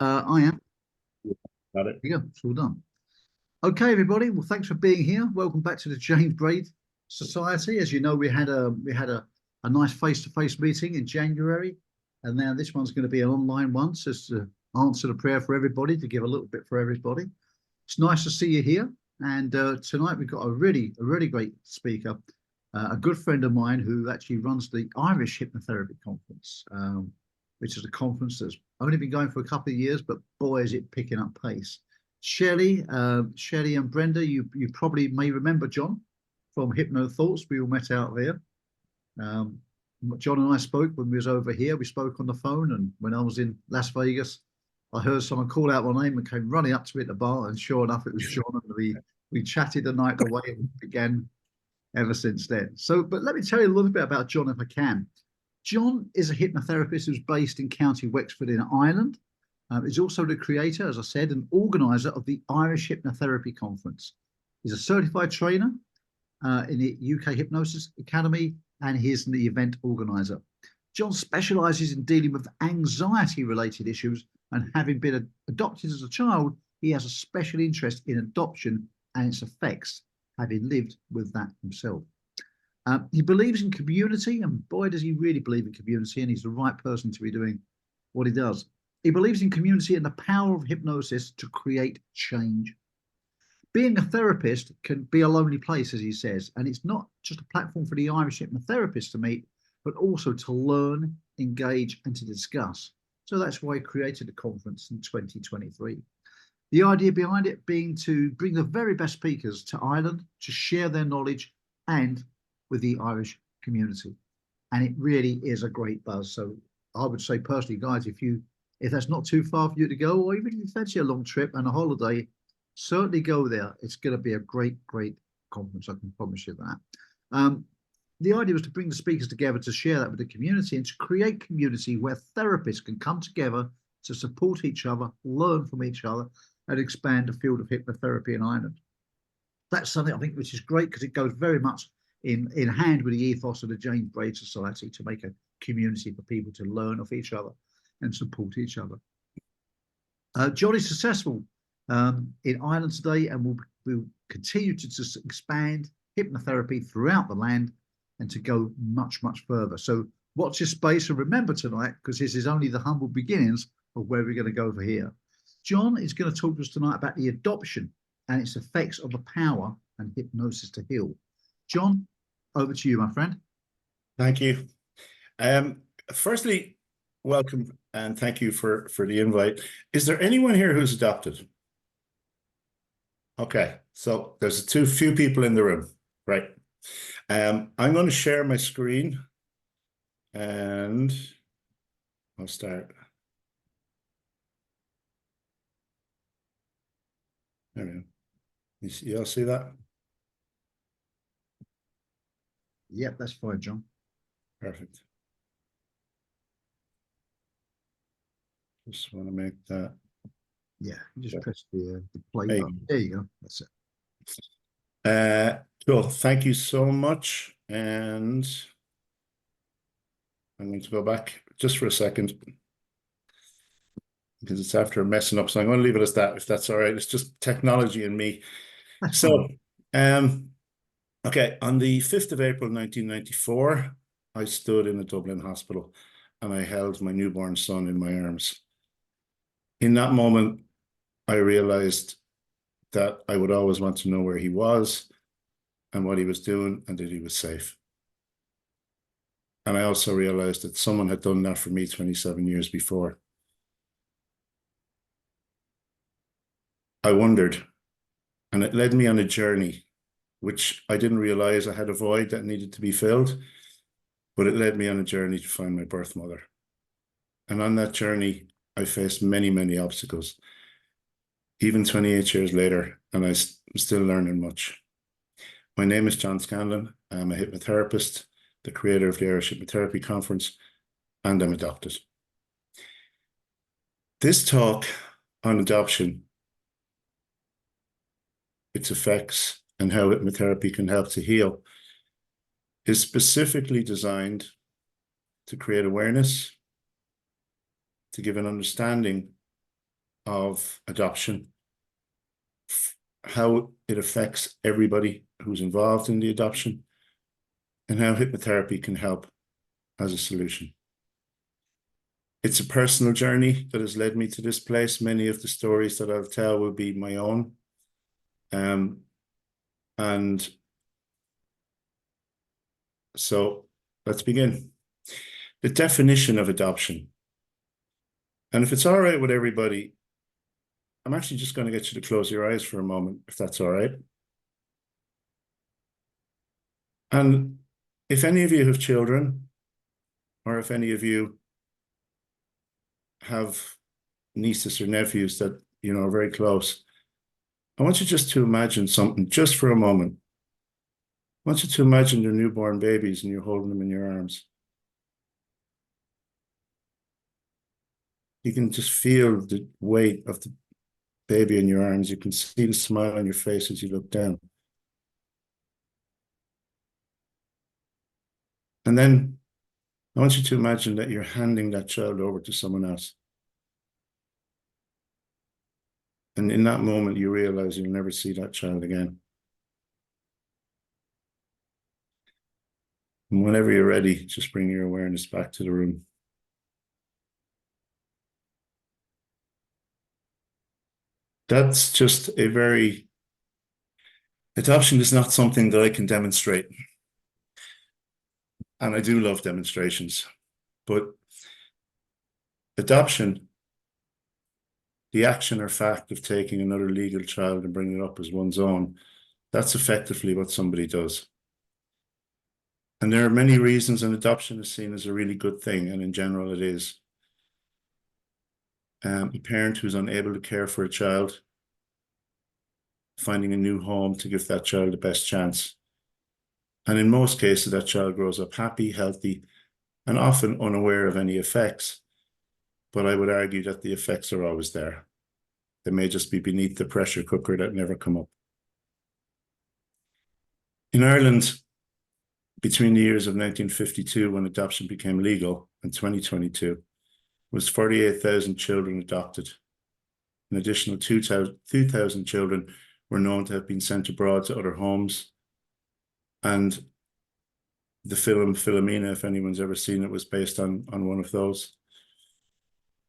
I am. Got it. Yeah, it's all done. Okay, everybody. Well, thanks for being here. Welcome back to the James Braid Society. As you know, we had a nice face-to-face meeting in January, and now this one's going to be an online one, so it's to answer the prayer for everybody, to give a little bit for everybody. It's nice to see you here. And tonight we've got a really great speaker, a good friend of mine who actually runs the Irish Hypnotherapy Conference, which is a conference that's only been going for a couple of years, but boy, is it picking up pace. Shelley and Brenda, you probably may remember John from Hypno Thoughts. We all met out there. John and I spoke when we was over here. We spoke on the phone, and when I was in Las Vegas, I heard someone call out my name and came running up to me at the bar, and sure enough, it was John. And we chatted the night away and began ever since then. So, but let me tell you a little bit about John if I can. John is a hypnotherapist who's based in County Wexford in Ireland. He's also the creator, as I said, and organizer of the Irish Hypnotherapy Conference. He's a certified trainer in the UK Hypnosis Academy, and he's the event organizer. John specializes in dealing with anxiety-related issues, and having been adopted as a child, he has a special interest in adoption and its effects, having lived with that himself. He believes in community, and boy, does he really believe in community, and he's the right person to be doing what he does. He believes in community and the power of hypnosis to create change. Being a therapist can be a lonely place, as he says, and it's not just a platform for the Irish hypnotherapists to meet, but also to learn, engage, and to discuss. So that's why he created the conference in 2023. The idea behind it being to bring the very best speakers to Ireland to share their knowledge and with the Irish community. And it really is a great buzz. So I would say personally, guys, if that's not too far for you to go, or even if you fancy a long trip and a holiday, certainly go there. It's going to be a great conference. I can promise you that. The idea was to bring the speakers together to share that with the community and to create community where therapists can come together to support each other, learn from each other, and expand the field of hypnotherapy in Ireland. That's something I think which is great, because it goes very much in hand with the ethos of the James Braid Society, to make a community for people to learn of each other and support each other. John is successful in Ireland today, and will continue to just expand hypnotherapy throughout the land and to go much further. So watch this space, and remember tonight, because this is only the humble beginnings of where we're going to go for here. John is going to talk to us tonight about the adoption and its effects of the power and hypnosis to heal. John, over to you, my friend. Thank you. Firstly, welcome and thank you for the invite. Is there anyone here who's adopted? Okay, so there's few people in the room, right? I'm going to share my screen, and I'll start. There we go. You all see that? Yep, that's fine, John. Perfect. Just want to make that. Yeah, you just press the play button. There you go. That's it. Cool. Thank you so much. And I'm going to go back just for a second, because it's after messing up. So I'm going to leave it as that, if that's all right. It's just technology and me. That's so, okay, on the 5th of April, 1994, I stood in a Dublin hospital and I held my newborn son in my arms. In that moment, I realized that I would always want to know where he was and what he was doing, and that he was safe. And I also realized that someone had done that for me 27 years before. I wondered, and it led me on a journey, which I didn't realize I had a void that needed to be filled, but it led me on a journey to find my birth mother. And on that journey, I faced many obstacles, even 28 years later, and I'm still learning much. My name is John Scanlon. I'm a hypnotherapist, the creator of the Irish Hypnotherapy Conference, and I'm adopted. This talk on adoption, its effects, and how hypnotherapy can help to heal, is specifically designed to create awareness, to give an understanding of adoption, how it affects everybody who's involved in the adoption, and how hypnotherapy can help as a solution. It's a personal journey that has led me to this place. Many of the stories that I'll tell will be my own. And so let's begin. The definition of adoption. And if it's all right with everybody, I'm actually just going to get you to close your eyes for a moment, if that's all right. And if any of you have children, or if any of you have nieces or nephews that, you know, are very close, I want you just to imagine something just for a moment. I want you to imagine your newborn babies and you're holding them in your arms. You can just feel the weight of the baby in your arms. You can see the smile on your face as you look down. And then I want you to imagine that you're handing that child over to someone else. And in that moment, you realize you'll never see that child again. And whenever you're ready, just bring your awareness back to the room. That's just a very, adoption is not something that I can demonstrate. And I do love demonstrations, but adoption, the action or fact of taking another legal child and bringing it up as one's own, that's effectively what somebody does. And there are many reasons an adoption is seen as a really good thing, and in general it is. A parent who's unable to care for a child, finding a new home to give that child the best chance. And in most cases, that child grows up happy, healthy, and often unaware of any effects. But I would argue that the effects are always there. They may just be beneath the pressure cooker that never come up. In Ireland, between the years of 1952, when adoption became legal, and 2022, was 48,000 children adopted. An additional 2,000 children were known to have been sent abroad to other homes. And the film Philomena, if anyone's ever seen it, was based on one of those,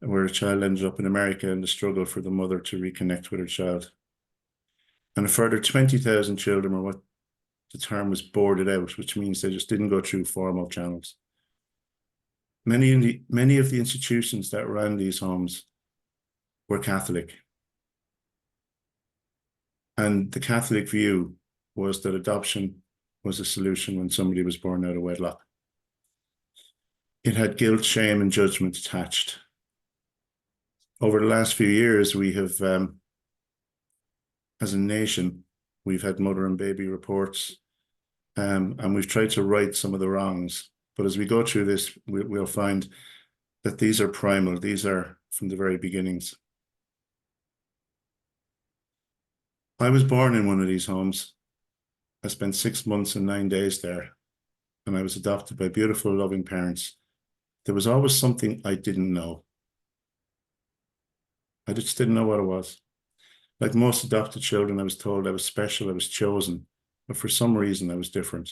where a child ended up in America and the struggle for the mother to reconnect with her child. And a further 20,000 children were what the term was boarded out, which means they just didn't go through formal channels. Many of the institutions that ran these homes were Catholic. And the Catholic view was that adoption was a solution when somebody was born out of wedlock. It had guilt, shame, and judgment attached. Over the last few years, we have, as a nation, we've had mother and baby reports, and we've tried to right some of the wrongs. But as we go through this, we'll find that these are primal. These are from the very beginnings. I was born in one of these homes. I spent 6 months and 9 days there, and I was adopted by beautiful, loving parents. There was always something I didn't know. I just didn't know what it was. Like most adopted children, I was told I was special, I was chosen, but for some reason I was different.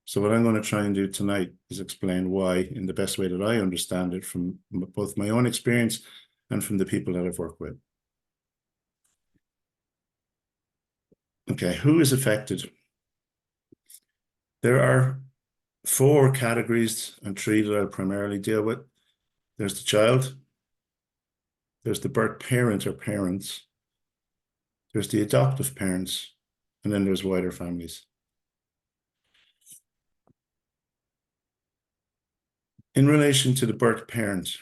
So what I'm going to try and do tonight is explain why in the best way that I understand it from both my own experience and from the people that I've worked with. Okay, who is affected? There are 4 categories and 3 that I'll primarily deal with. There's the child, there's the birth parent or parents, there's the adoptive parents, and then there's wider families. In relation to the birth parent,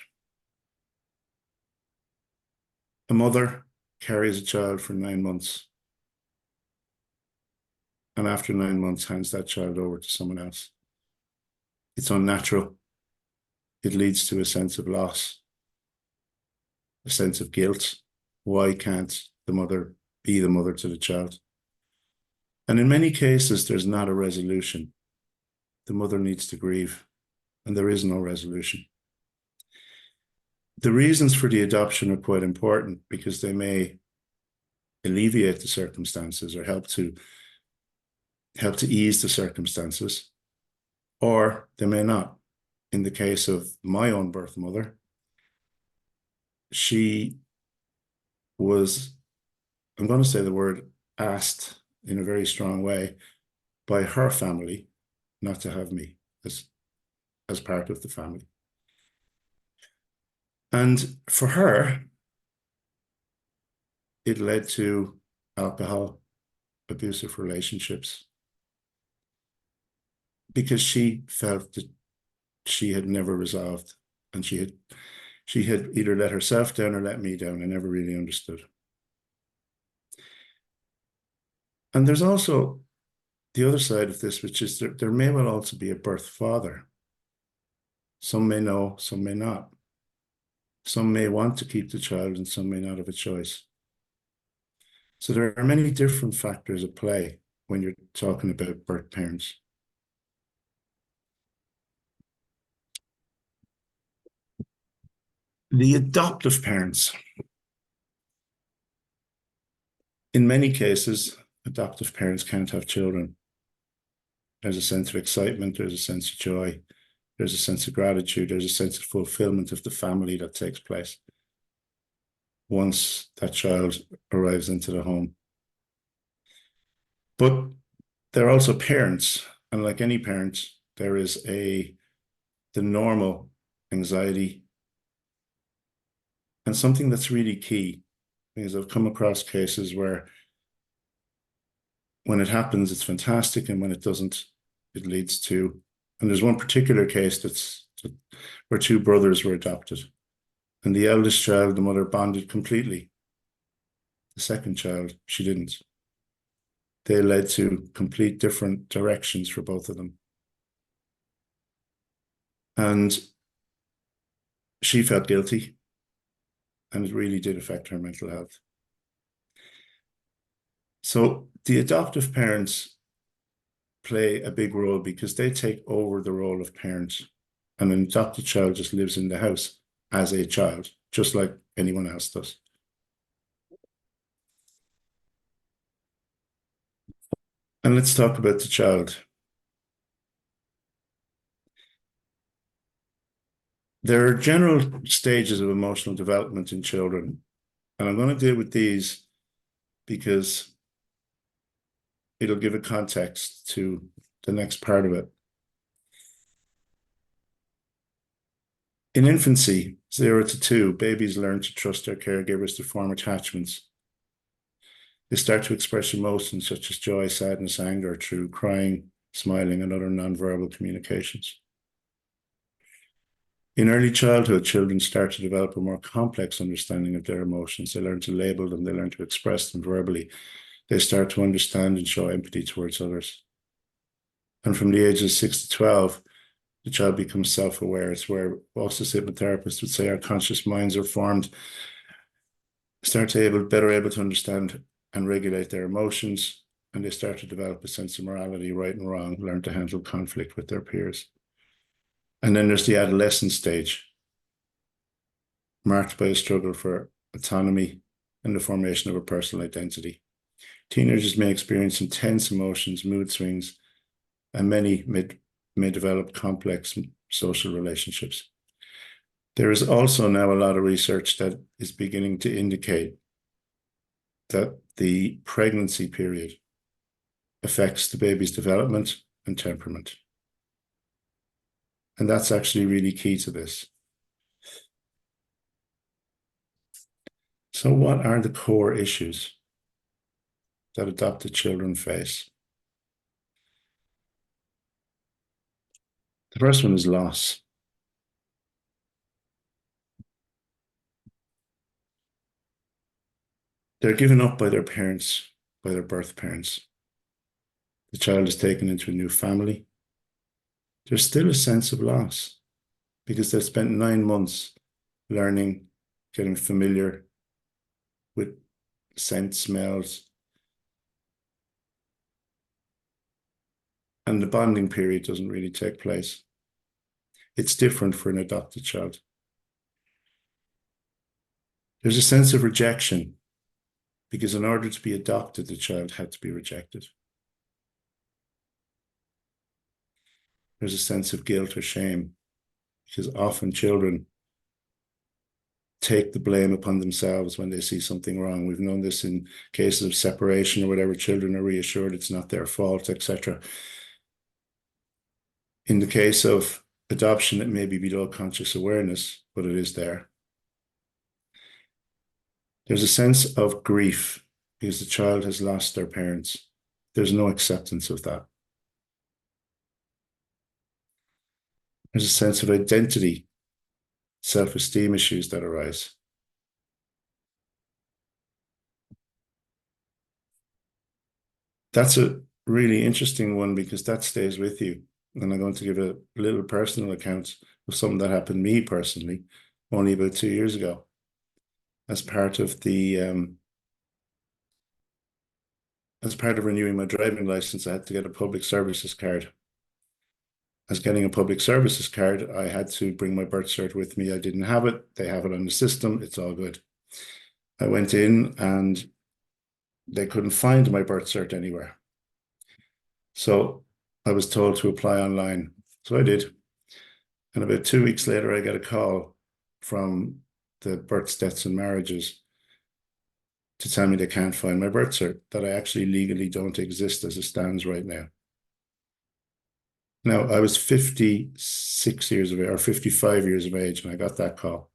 a mother carries a child for 9 months, and after 9 months hands that child over to someone else. It's unnatural. It leads to a sense of loss, a sense of guilt. Why can't the mother be the mother to the child? And in many cases, there's not a resolution. The mother needs to grieve, and there is no resolution. The reasons for the adoption are quite important because they may alleviate the circumstances or help to ease the circumstances, or they may not. In the case of my own birth mother, she was, I'm going to say the word, asked in a very strong way by her family not to have me as part of the family. And for her, it led to alcohol, abusive relationships, because she felt that she had never resolved, and she had either let herself down or let me down. I never really understood. And there's also the other side of this, which is there may well also be a birth father. Some may know, some may not. Some may want to keep the child and some may not have a choice. So there are many different factors at play when you're talking about birth parents. The adoptive parents. In many cases, adoptive parents can't have children. There's a sense of excitement, there's a sense of joy, there's a sense of gratitude, there's a sense of fulfillment of the family that takes place once that child arrives into the home. But they're also parents, and like any parent, there is the normal anxiety, and something that's really key, because I've come across cases where when it happens, it's fantastic, and when it doesn't, it leads to, and there's one particular case where two brothers were adopted, and the eldest child, the mother bonded completely. The second child, she didn't. They led to complete different directions for both of them. And she felt guilty, and it really did affect her mental health. So the adoptive parents play a big role because they take over the role of parents, and an adopted child just lives in the house as a child, just like anyone else does. And let's talk about the child. There are general stages of emotional development in children, and I'm going to deal with these because it'll give a context to the next part of it. In infancy, 0 to 2, babies learn to trust their caregivers to form attachments. They start to express emotions such as joy, sadness, anger through crying, smiling, and other nonverbal communications. In early childhood, children start to develop a more complex understanding of their emotions. They learn to label them, they learn to express them verbally. They start to understand and show empathy towards others. And from the ages of 6 to 12, the child becomes self-aware. It's where also hypnotherapists would say our conscious minds are formed, better able to understand and regulate their emotions, and they start to develop a sense of morality, right and wrong, learn to handle conflict with their peers. And then there's the adolescent stage, marked by a struggle for autonomy and the formation of a personal identity. Teenagers may experience intense emotions, mood swings, and many may develop complex social relationships. There is also now a lot of research that is beginning to indicate that the pregnancy period affects the baby's development and temperament. And that's actually really key to this. So what are the core issues that adopted children face? The first one is loss. They're given up by their parents, by their birth parents. The child is taken into a new family. There's still a sense of loss because they've spent 9 months learning, getting familiar with scent, smells, and the bonding period doesn't really take place. It's different for an adopted child. There's a sense of rejection because in order to be adopted, the child had to be rejected. There's a sense of guilt or shame because often children take the blame upon themselves when they see something wrong. We've known this in cases of separation or whatever. Children are reassured it's not their fault, etc. In the case of adoption, it may be below conscious awareness, but it is there. There's a sense of grief because the child has lost their parents. There's no acceptance of that. There's a sense of identity, self-esteem issues that arise. That's a really interesting one because that stays with you. And I'm going to give a little personal account of something that happened to me personally only about 2 years ago. As part of renewing my driving license, I had to get a public services card. As getting a public services card, I had to bring my birth cert with me. I didn't have it. They have it on the system. It's all good. I went in and they couldn't find my birth cert anywhere. So I was told to apply online. So I did. And about 2 weeks later, I got a call from the births, deaths, and marriages to tell me they can't find my birth cert, that I actually legally don't exist as it stands right now. Now, I was 56 years of age, or 55 years of age, when I got that call.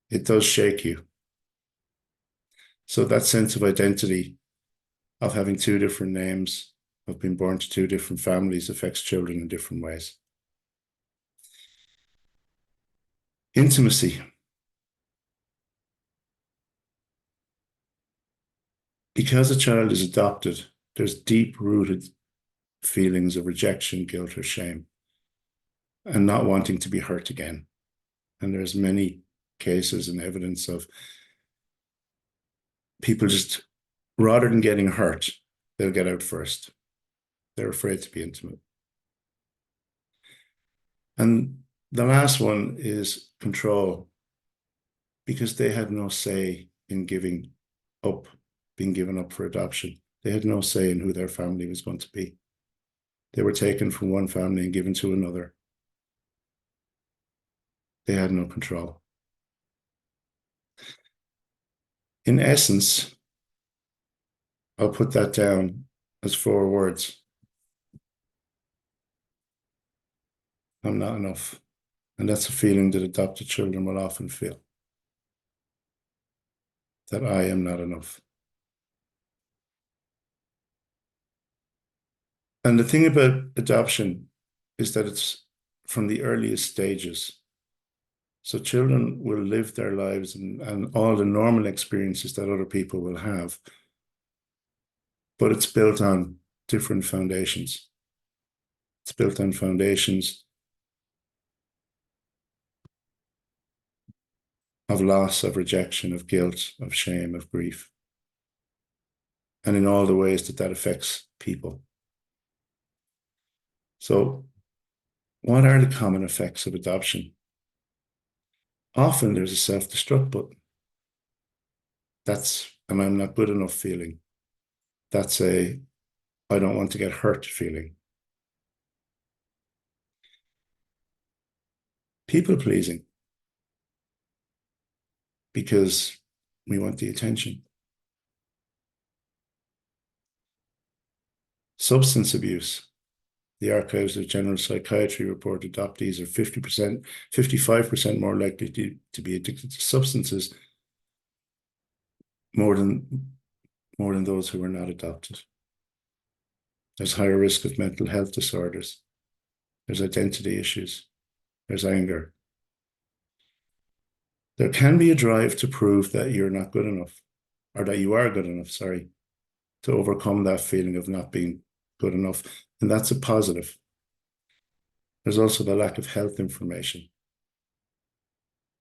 It does shake you. So that sense of identity, of having two different names, of being born to two different families, affects children in different ways. Intimacy. Because a child is adopted, there's deep-rooted feelings of rejection, guilt, or shame, and not wanting to be hurt again. And there's many cases and evidence of people just, rather than getting hurt, they'll get out first. They're afraid to be intimate. And the last one is control, because they had no say in being given up for adoption. They had no say in who their family was going to be. They were taken from one family and given to another. They had no control. In essence, I'll put that down as 4 words. I'm not enough. And that's a feeling that adopted children will often feel. That I am not enough. And the thing about adoption is that it's from the earliest stages. So children will live their lives and all the normal experiences that other people will have, but it's built on different foundations. It's built on foundations of loss, of rejection, of guilt, of shame, of grief, and in all the ways that affects people. So, what are the common effects of adoption? Often there's a self-destruct button. That's an I'm not good enough feeling. That's a I don't want to get hurt feeling. People pleasing, because we want the attention. Substance abuse. The Archives of General Psychiatry report adoptees are 50%, 55% more likely to be addicted to substances more than those who are not adopted. There's higher risk of mental health disorders. There's identity issues. There's anger. There can be a drive to prove that you're not good enough, or that you are good enough, sorry, to overcome that feeling of not being good enough. And that's a positive. There's also the lack of health information.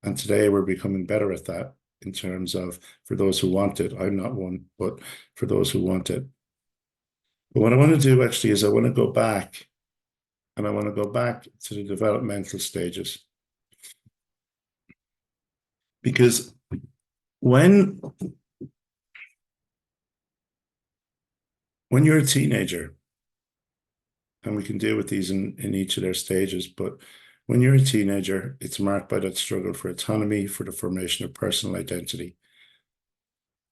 And today we're becoming better at that in terms of, for those who want it, I'm not one, but for those who want it. But what I want to do actually is I want to go back, and I want to go back to the developmental stages. Because when you're a teenager, and we can deal with these in each of their stages, but when you're a teenager, it's marked by that struggle for autonomy, for the formation of personal identity.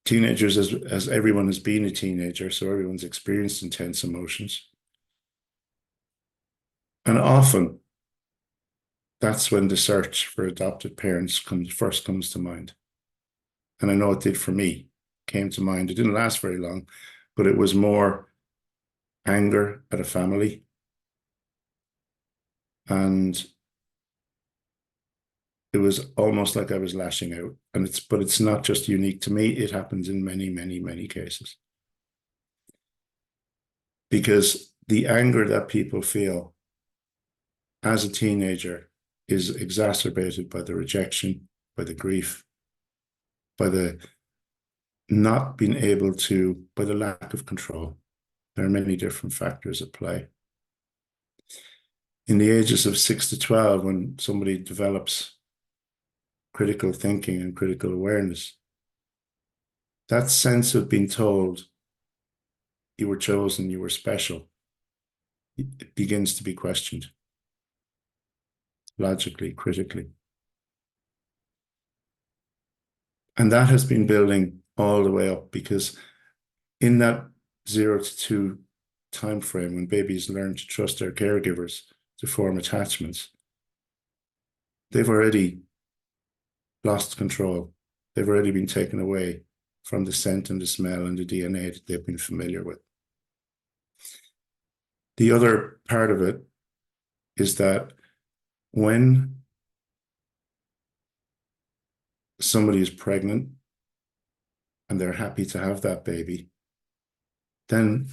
Teenagers, as everyone has been a teenager, so everyone's experienced intense emotions. And often that's when the search for adopted parents first comes to mind. And I know it did for me, came to mind. It didn't last very long, but it was more anger at a family. And it was almost like I was lashing out. But it's not just unique to me. It happens in many, many, many cases. Because the anger that people feel as a teenager is exacerbated by the rejection, by the grief, by the not being able to, by the lack of control. There are many different factors at play. In the ages of 6 to 12, when somebody develops critical thinking and critical awareness, that sense of being told you were chosen, you were special, it begins to be questioned logically, critically. And that has been building all the way up, because in that 0 to 2 time frame, when babies learn to trust their caregivers, to form attachments, they've already lost control. They've already been taken away from the scent and the smell and the DNA that they've been familiar with. The other part of it is that when somebody is pregnant and they're happy to have that baby, then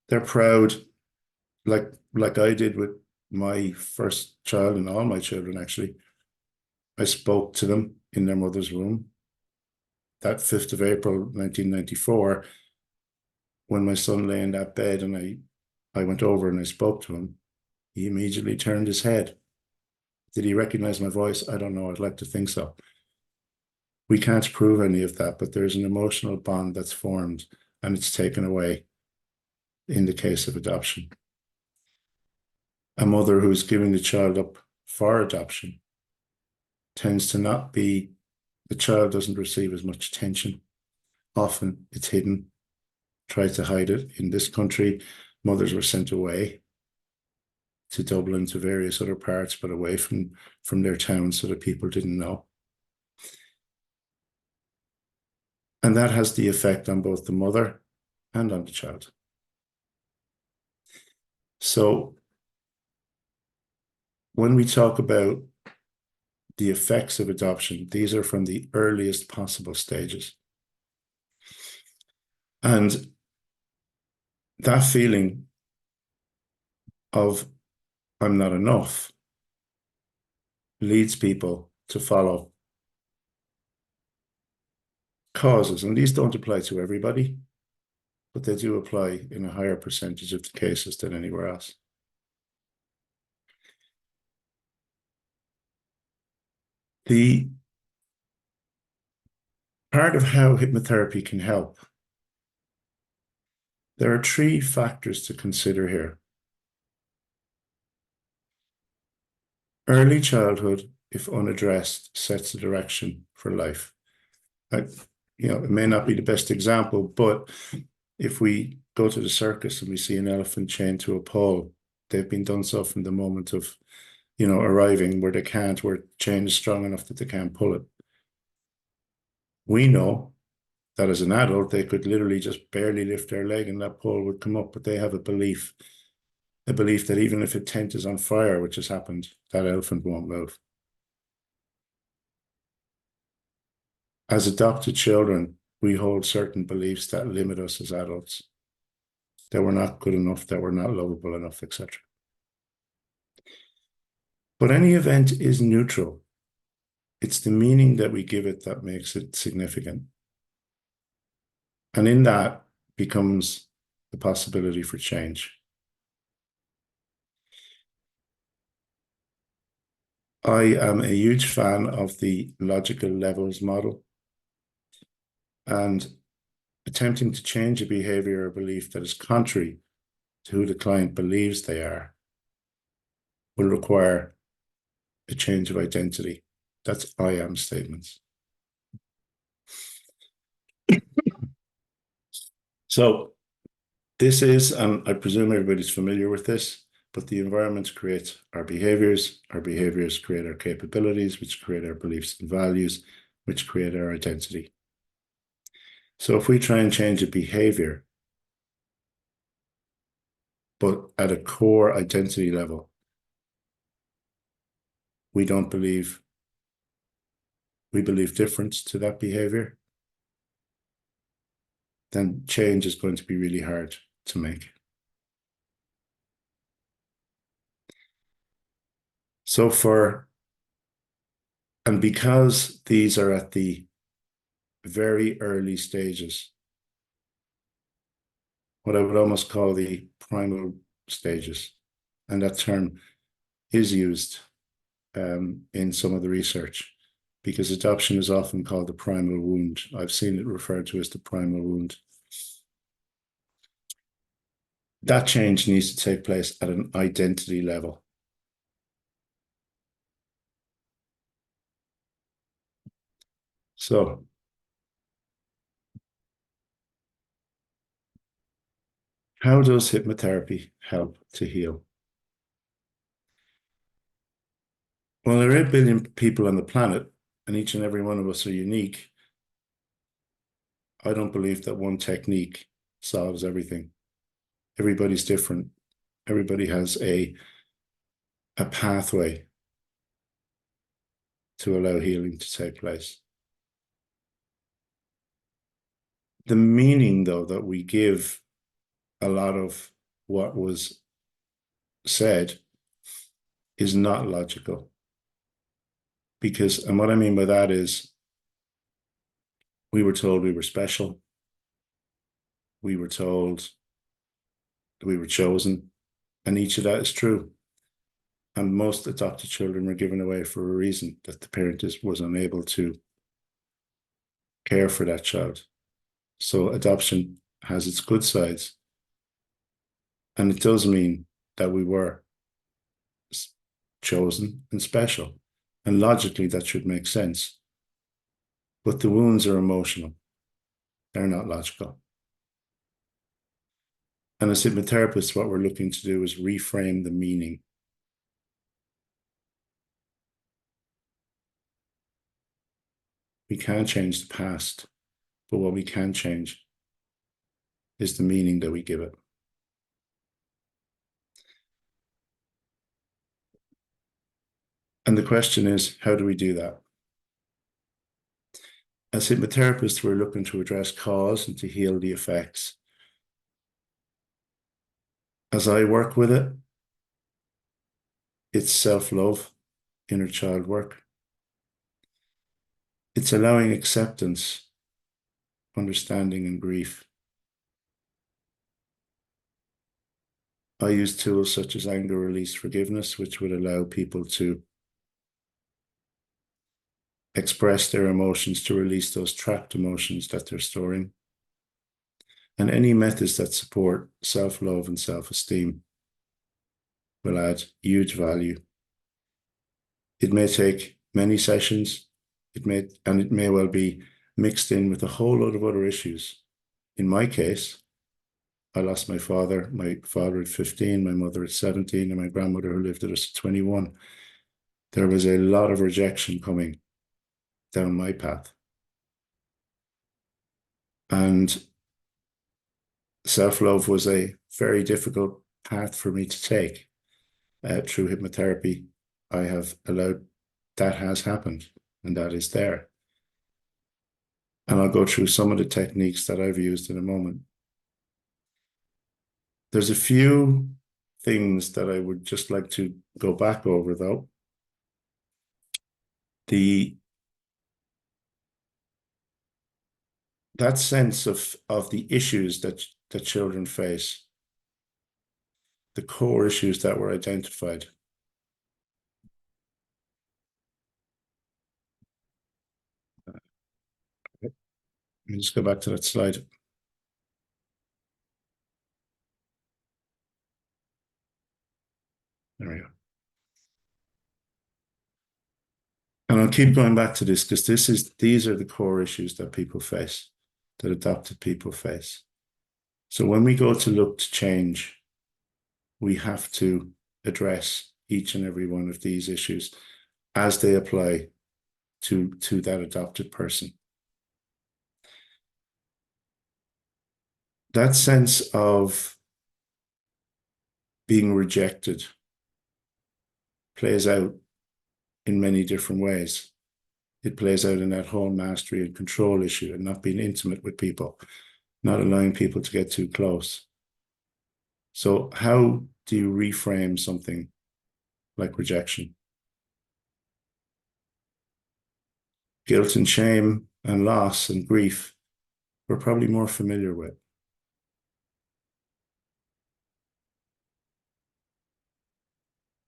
they're proud, like I did with my first child and all my children, actually. I spoke to them in their mother's womb. That 5th of April, 1994, when my son lay in that bed and I went over and I spoke to him, he immediately turned his head. Did he recognize my voice? I don't know. I'd like to think so. We can't prove any of that, but there's an emotional bond that's formed and it's taken away in the case of adoption. A mother who's giving the child up for adoption tends to not be, the child doesn't receive as much attention. Often it's hidden, try to hide it. In this country, mothers were sent away to Dublin, to various other parts, but away from their towns so that people didn't know. And that has the effect on both the mother and on the child. So when we talk about the effects of adoption, these are from the earliest possible stages. And that feeling of I'm not enough leads people to follow causes. And these don't apply to everybody, but they do apply in a higher percentage of the cases than anywhere else. The part of how hypnotherapy can help, there are 3 factors to consider here. Early childhood, if unaddressed, sets the direction for life. It may not be the best example, but if we go to the circus and we see an elephant chained to a pole, they've been done so from the moment of, arriving, where the chain is strong enough that they can't pull it. We know that as an adult, they could literally just barely lift their leg and that pole would come up, but they have a belief that even if a tent is on fire, which has happened, that elephant won't move. As adopted children, we hold certain beliefs that limit us as adults, that we're not good enough, that we're not lovable enough, etc. But any event is neutral. It's the meaning that we give it that makes it significant. And in that becomes the possibility for change. I am a huge fan of the logical levels model, and attempting to change a behavior or belief that is contrary to who the client believes they are will require a change of identity. That's I am statements. So this is, and I presume everybody's familiar with this, but the environment creates our behaviors create our capabilities, which create our beliefs and values, which create our identity. So if we try and change a behavior, but at a core identity level, we believe different to that behavior, then change is going to be really hard to make. So and because these are at the very early stages, what I would almost call the primal stages, and that term is used in some of the research, because adoption is often called the primal wound. I've seen it referred to as the primal wound. That change needs to take place at an identity level. So how does hypnotherapy help to heal? Well, there are 8 billion people on the planet, and each and every one of us are unique. I don't believe that one technique solves everything. Everybody's different. Everybody has a pathway to allow healing to take place. The meaning, though, that we give a lot of what was said is not logical. Because, and what I mean by that is, we were told we were special. We were told we were chosen, and each of that is true. And most adopted children were given away for a reason, that the parent was unable to care for that child. So adoption has its good sides. And it does mean that we were chosen and special. And logically, that should make sense. But the wounds are emotional. They're not logical. And as hypnotherapists, what we're looking to do is reframe the meaning. We can't change the past, but what we can change is the meaning that we give it. And the question is, how do we do that? As hypnotherapists, we're looking to address cause and to heal the effects. As I work with it, it's self-love, inner child work. It's allowing acceptance, understanding, and grief. I use tools such as anger release forgiveness, which would allow people to express their emotions, to release those trapped emotions that they're storing. And any methods that support self-love and self-esteem will add huge value. It may take many sessions, it may well be mixed in with a whole lot of other issues. In my case, I lost my father at 15, my mother at 17, and my grandmother who lived with us at 21. There was a lot of rejection coming down my path. And self-love was a very difficult path for me to take. Through hypnotherapy, I have allowed that has happened, and that is there. And I'll go through some of the techniques that I've used in a moment. There's a few things that I would just like to go back over, though. That sense of the issues that children face, the core issues that were identified. me just go back to that slide. There we go. And I'll keep going back to this because these are the core issues that people face, that adopted people face. So when we go to look to change, we have to address each and every one of these issues as they apply to that adopted person. That sense of being rejected plays out in many different ways. It plays out in that whole mastery and control issue and not being intimate with people, not allowing people to get too close. So how do you reframe something like rejection? Guilt and shame and loss and grief we're probably more familiar with.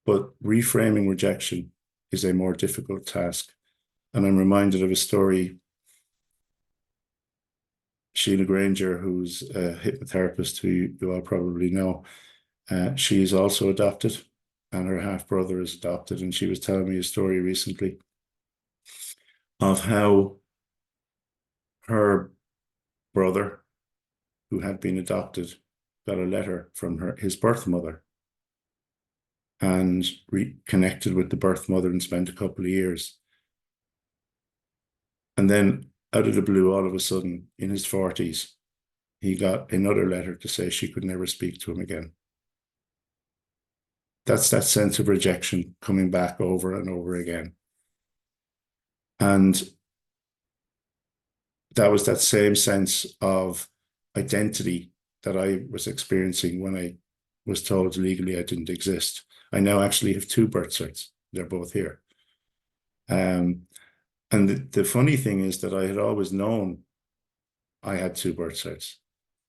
But reframing rejection is a more difficult task. And I'm reminded of a story. Sheila Granger, who's a hypnotherapist who you all probably know, she is also adopted and her half-brother is adopted. And she was telling me a story recently of how her brother, who had been adopted, got a letter from his birth mother and reconnected with the birth mother and spent a couple of years. And then out of the blue, all of a sudden, in his 40s, he got another letter to say she could never speak to him again. That's that sense of rejection coming back over and over again. And that was that same sense of identity that I was experiencing when I was told legally I didn't exist. I now actually have 2 birth certs. They're both here. And the funny thing is that I had always known I had 2 birth certs.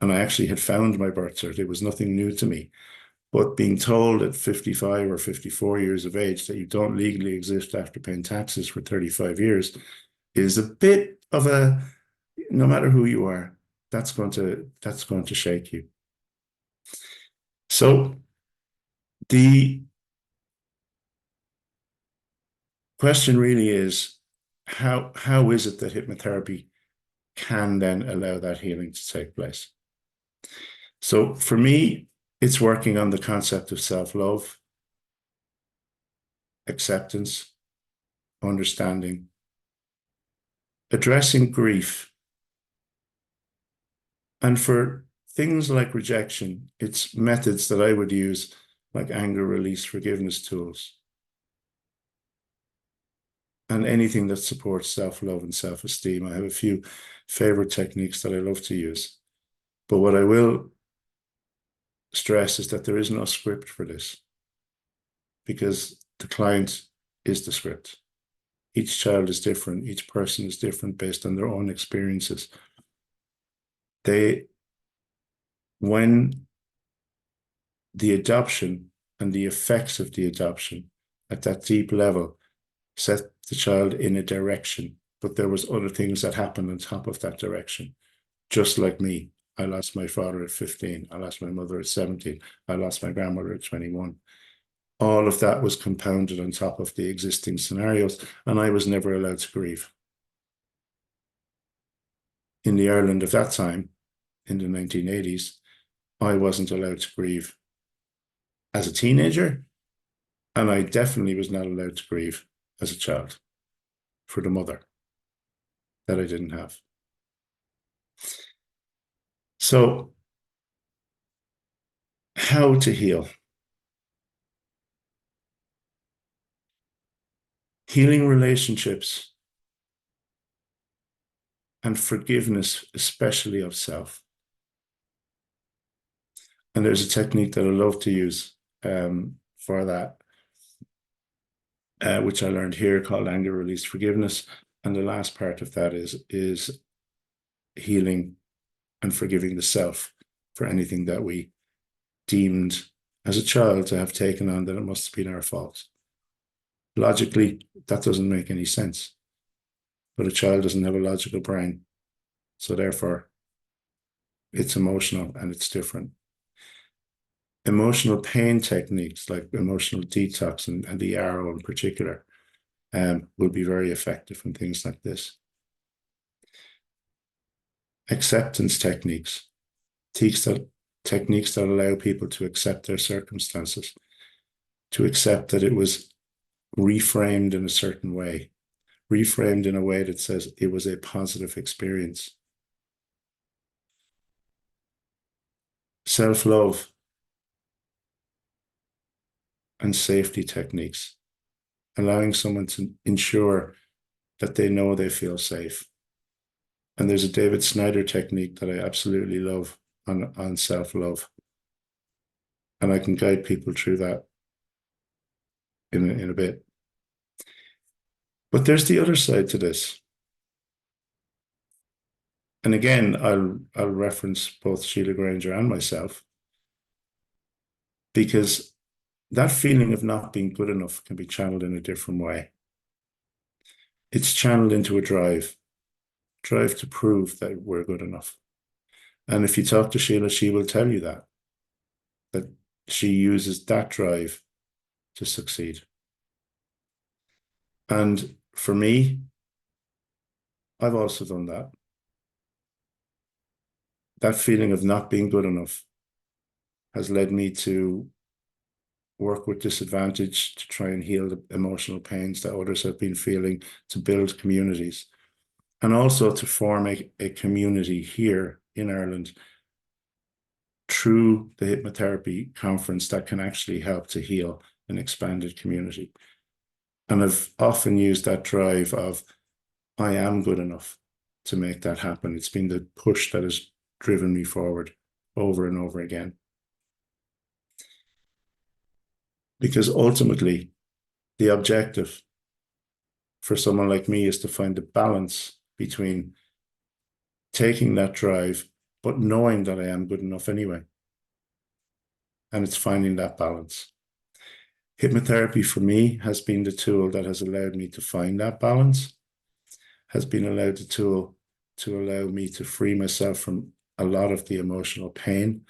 And I actually had found my birth cert. It was nothing new to me. But being told at 55 or 54 years of age that you don't legally exist after paying taxes for 35 years is a bit of a, no matter who you are, that's going to shake you. So the question really is, how is it that hypnotherapy can then allow that healing to take place? So for me, it's working on the concept of self-love, acceptance, understanding, addressing grief. And for things like rejection, it's methods that I would use like anger release, forgiveness tools, and anything that supports self-love and self-esteem. I have a few favorite techniques that I love to use. But what I will stress is that there is no script for this because the client is the script. Each child is different. Each person is different based on their own experiences. When the adoption and the effects of the adoption at that deep level set the child in a direction, but there was other things that happened on top of that direction. Just like me, I lost my father at 15. I lost my mother at 17. I lost my grandmother at 21. All of that was compounded on top of the existing scenarios, and I was never allowed to grieve. In the Ireland of that time, in the 1980s, I wasn't allowed to grieve as a teenager, and I definitely was not allowed to grieve as a child for the mother that I didn't have. So, how to heal? Healing relationships and forgiveness, especially of self. And there's a technique that I love to use for that, which I learned here called anger release forgiveness. And the last part of that is healing and forgiving the self for anything that we deemed as a child to have taken on that it must have been our fault. Logically, that doesn't make any sense. But a child doesn't have a logical brain. So therefore, it's emotional and it's different. Emotional pain techniques like emotional detox and the arrow in particular will be very effective in things like this. Acceptance techniques, techniques that allow people to accept their circumstances, to accept that it was reframed in a certain way, reframed in a way that says it was a positive experience. Self-love and safety techniques, allowing someone to ensure that they know they feel safe. And there's a David Snyder technique that I absolutely love on self-love. And I can guide people through that in a bit. But there's the other side to this. And again, I'll reference both Sheila Granger and myself, because that feeling of not being good enough can be channeled in a different way. It's channeled into a drive to prove that we're good enough. And if you talk to Sheila, she will tell you that she uses that drive to succeed. And for me, I've also done that. That feeling of not being good enough has led me to work with disadvantage to try and heal the emotional pains that others have been feeling, to build communities, and also to form a community here in Ireland through the hypnotherapy conference that can actually help to heal an expanded community. And I've often used that drive of, I am good enough to make that happen. It's been the push that has driven me forward over and over again. Because ultimately, the objective for someone like me is to find the balance between taking that drive, but knowing that I am good enough anyway. And it's finding that balance. Hypnotherapy for me has been the tool that has allowed me to find that balance, has been allowed the tool to allow me to free myself from a lot of the emotional pain.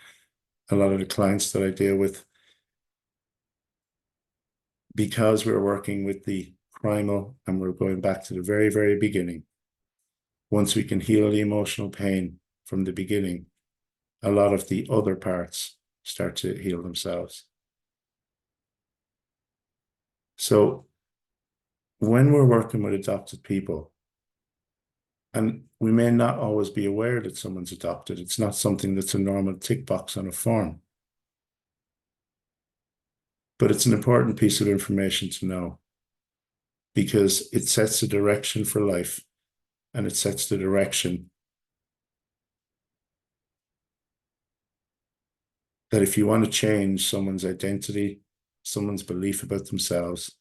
A lot of the clients that I deal with, because we're working with the primal and we're going back to the very, very beginning, once we can heal the emotional pain from the beginning, a lot of the other parts start to heal themselves. So when we're working with adopted people, and we may not always be aware that someone's adopted, it's not something that's a normal tick box on a form, but it's an important piece of information to know, because it sets a direction for life, and it sets the direction that if you want to change someone's identity, someone's belief about themselves,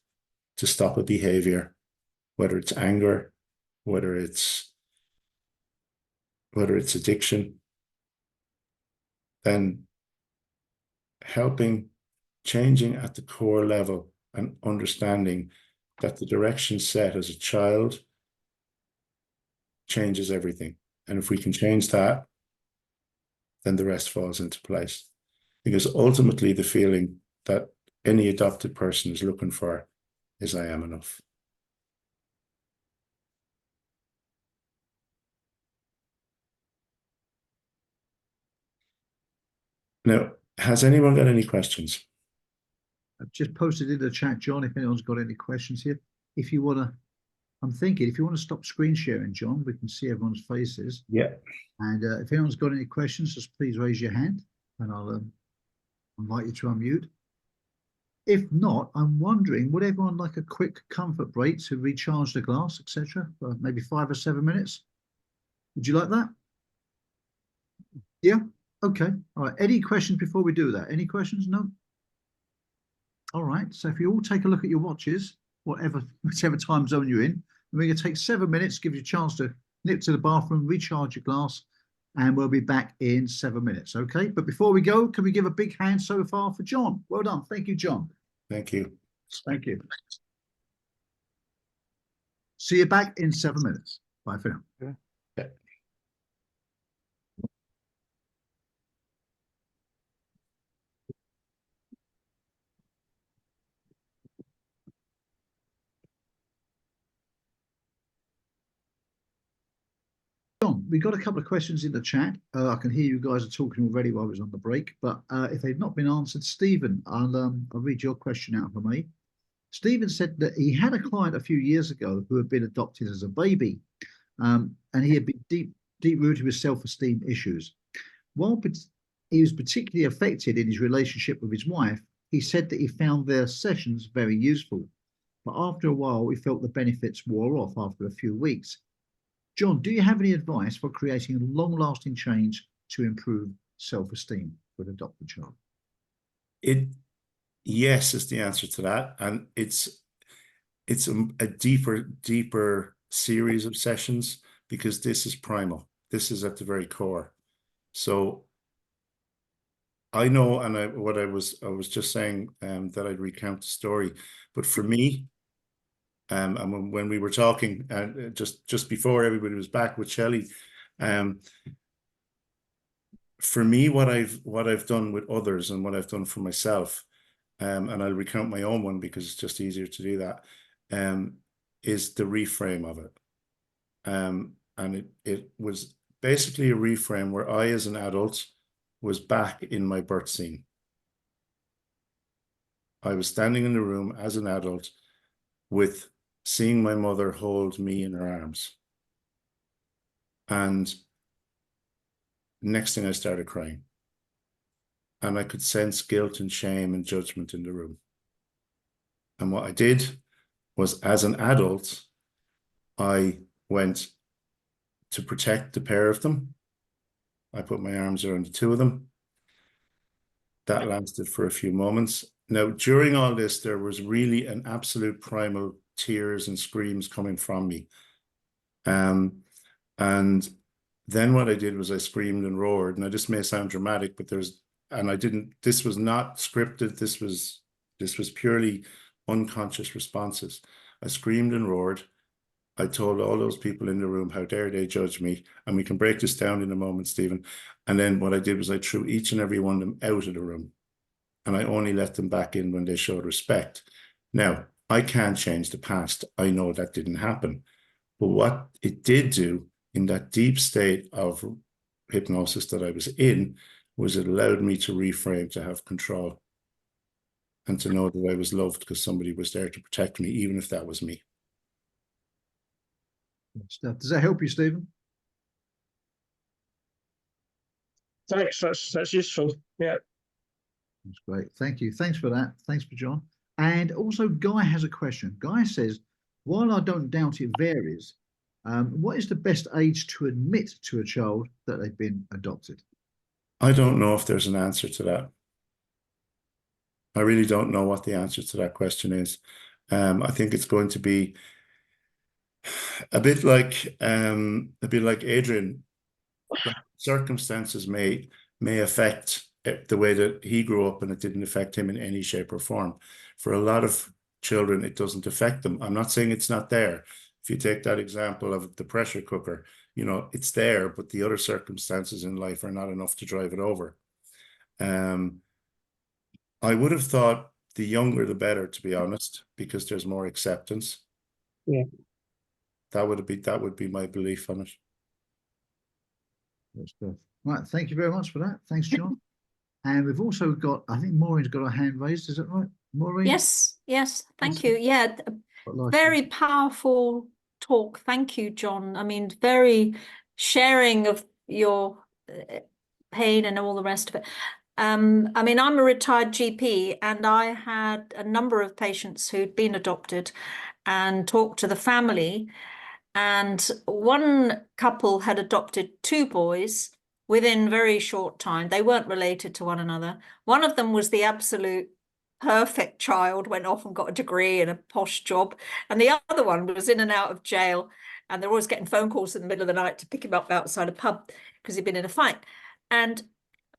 to stop a behavior, whether it's anger, whether it's addiction, then changing at the core level and understanding that the direction set as a child changes everything. And if we can change that, then the rest falls into place. Because ultimately the feeling that any adopted person is looking for is, I am enough. Now, has anyone got any questions? I've just posted in the chat, John, if anyone's got any questions here. If you want to, I'm thinking, if you want to stop screen sharing, John, we can see everyone's faces. Yeah. And if anyone's got any questions, just please raise your hand and I'll invite you to unmute. If not, I'm wondering, would everyone like a quick comfort break to recharge the glass, etc., for maybe 5 or 7 minutes? Would you like that? Yeah? Okay. All right. Any questions before we do that? Any questions? No? All right. So if you all take a look at your watches, whichever time zone you're in, we're going to take 7 minutes, give you a chance to nip to the bathroom, recharge your glass, and we'll be back in 7 minutes. Okay. But before we go, can we give a big hand so far for John? Well done. Thank you, John. Thank you. Thank you. See you back in 7 minutes. Bye for now. Yeah. John, we got a couple of questions in the chat. I can hear you guys are talking already while I was on the break, but if they've not been answered, Stephen, I'll read your question out for me. Stephen said that he had a client a few years ago who had been adopted as a baby, and he had been deep rooted with self-esteem issues. While he was particularly affected in his relationship with his wife, he said that he found their sessions very useful. But after a while, he felt the benefits wore off after a few weeks. John, do you have any advice for creating long-lasting change to improve self-esteem for the adopted child? Yes is the answer to that, and it's a deeper series of sessions, because this is primal. This is at the very core. So I know, and I was just saying that I'd recount the story, but for me, and when we were talking, just before everybody was back with Shelley, for me, what I've done with others and what I've done for myself, and I'll recount my own one because it's just easier to do that, is the reframe of it. And it was basically a reframe where I, as an adult, was back in my birth scene. I was standing in the room as an adult with seeing my mother hold me in her arms. And next thing, I started crying. And I could sense guilt and shame and judgment in the room. And what I did was, as an adult, I went to protect the pair of them. I put my arms around the two of them. That lasted for a few moments. Now, during all this, there was really an absolute primal tears and screams coming from me. And then what I did was I screamed and roared. Now, this may sound dramatic, but this was not scripted. This was purely unconscious responses. I screamed and roared. I told all those people in the room, how dare they judge me? And we can break this down in a moment, Stephen. And then what I did was I threw each and every one of them out of the room. And I only let them back in when they showed respect. Now, I can't change the past. I know that didn't happen. But what it did do in that deep state of hypnosis that I was in was it allowed me to reframe, to have control, and to know that I was loved because somebody was there to protect me, even if that was me. Does that help you, Stephen? Thanks, that's useful. Yeah. That's great. Thank you. Thanks for that. Thanks for John. And also, Guy has a question. Guy says, while I don't doubt it varies, what is the best age to admit to a child that they've been adopted? I don't know if there's an answer to that. I really don't know what the answer to that question is. I think it's going to be a bit like Adrian. Circumstances may affect the way that he grew up, and it didn't affect him in any shape or form. For a lot of children, it doesn't affect them. I'm not saying it's not there. If you take that example of the pressure cooker, it's there, but the other circumstances in life are not enough to drive it over. I would have thought the younger the better, to be honest, because there's more acceptance. Yeah. That would be my belief on it. That's good. Right. Thank you very much for that. Thanks, John. And we've also got, I think Maureen's got her hand raised. Is that right, Maureen? Yes. Thank you. Yeah. Like Very powerful talk. Thank you, John. I mean, very sharing of your pain and all the rest of it. I mean, I'm a retired GP, and I had a number of patients who'd been adopted and talked to the family. And one couple had adopted two boys within very short time. They weren't related to one another. One of them was the absolute perfect child, went off and got a degree and a posh job. And the other one was in and out of jail. And they're always getting phone calls in the middle of the night to pick him up outside a pub because he'd been in a fight. And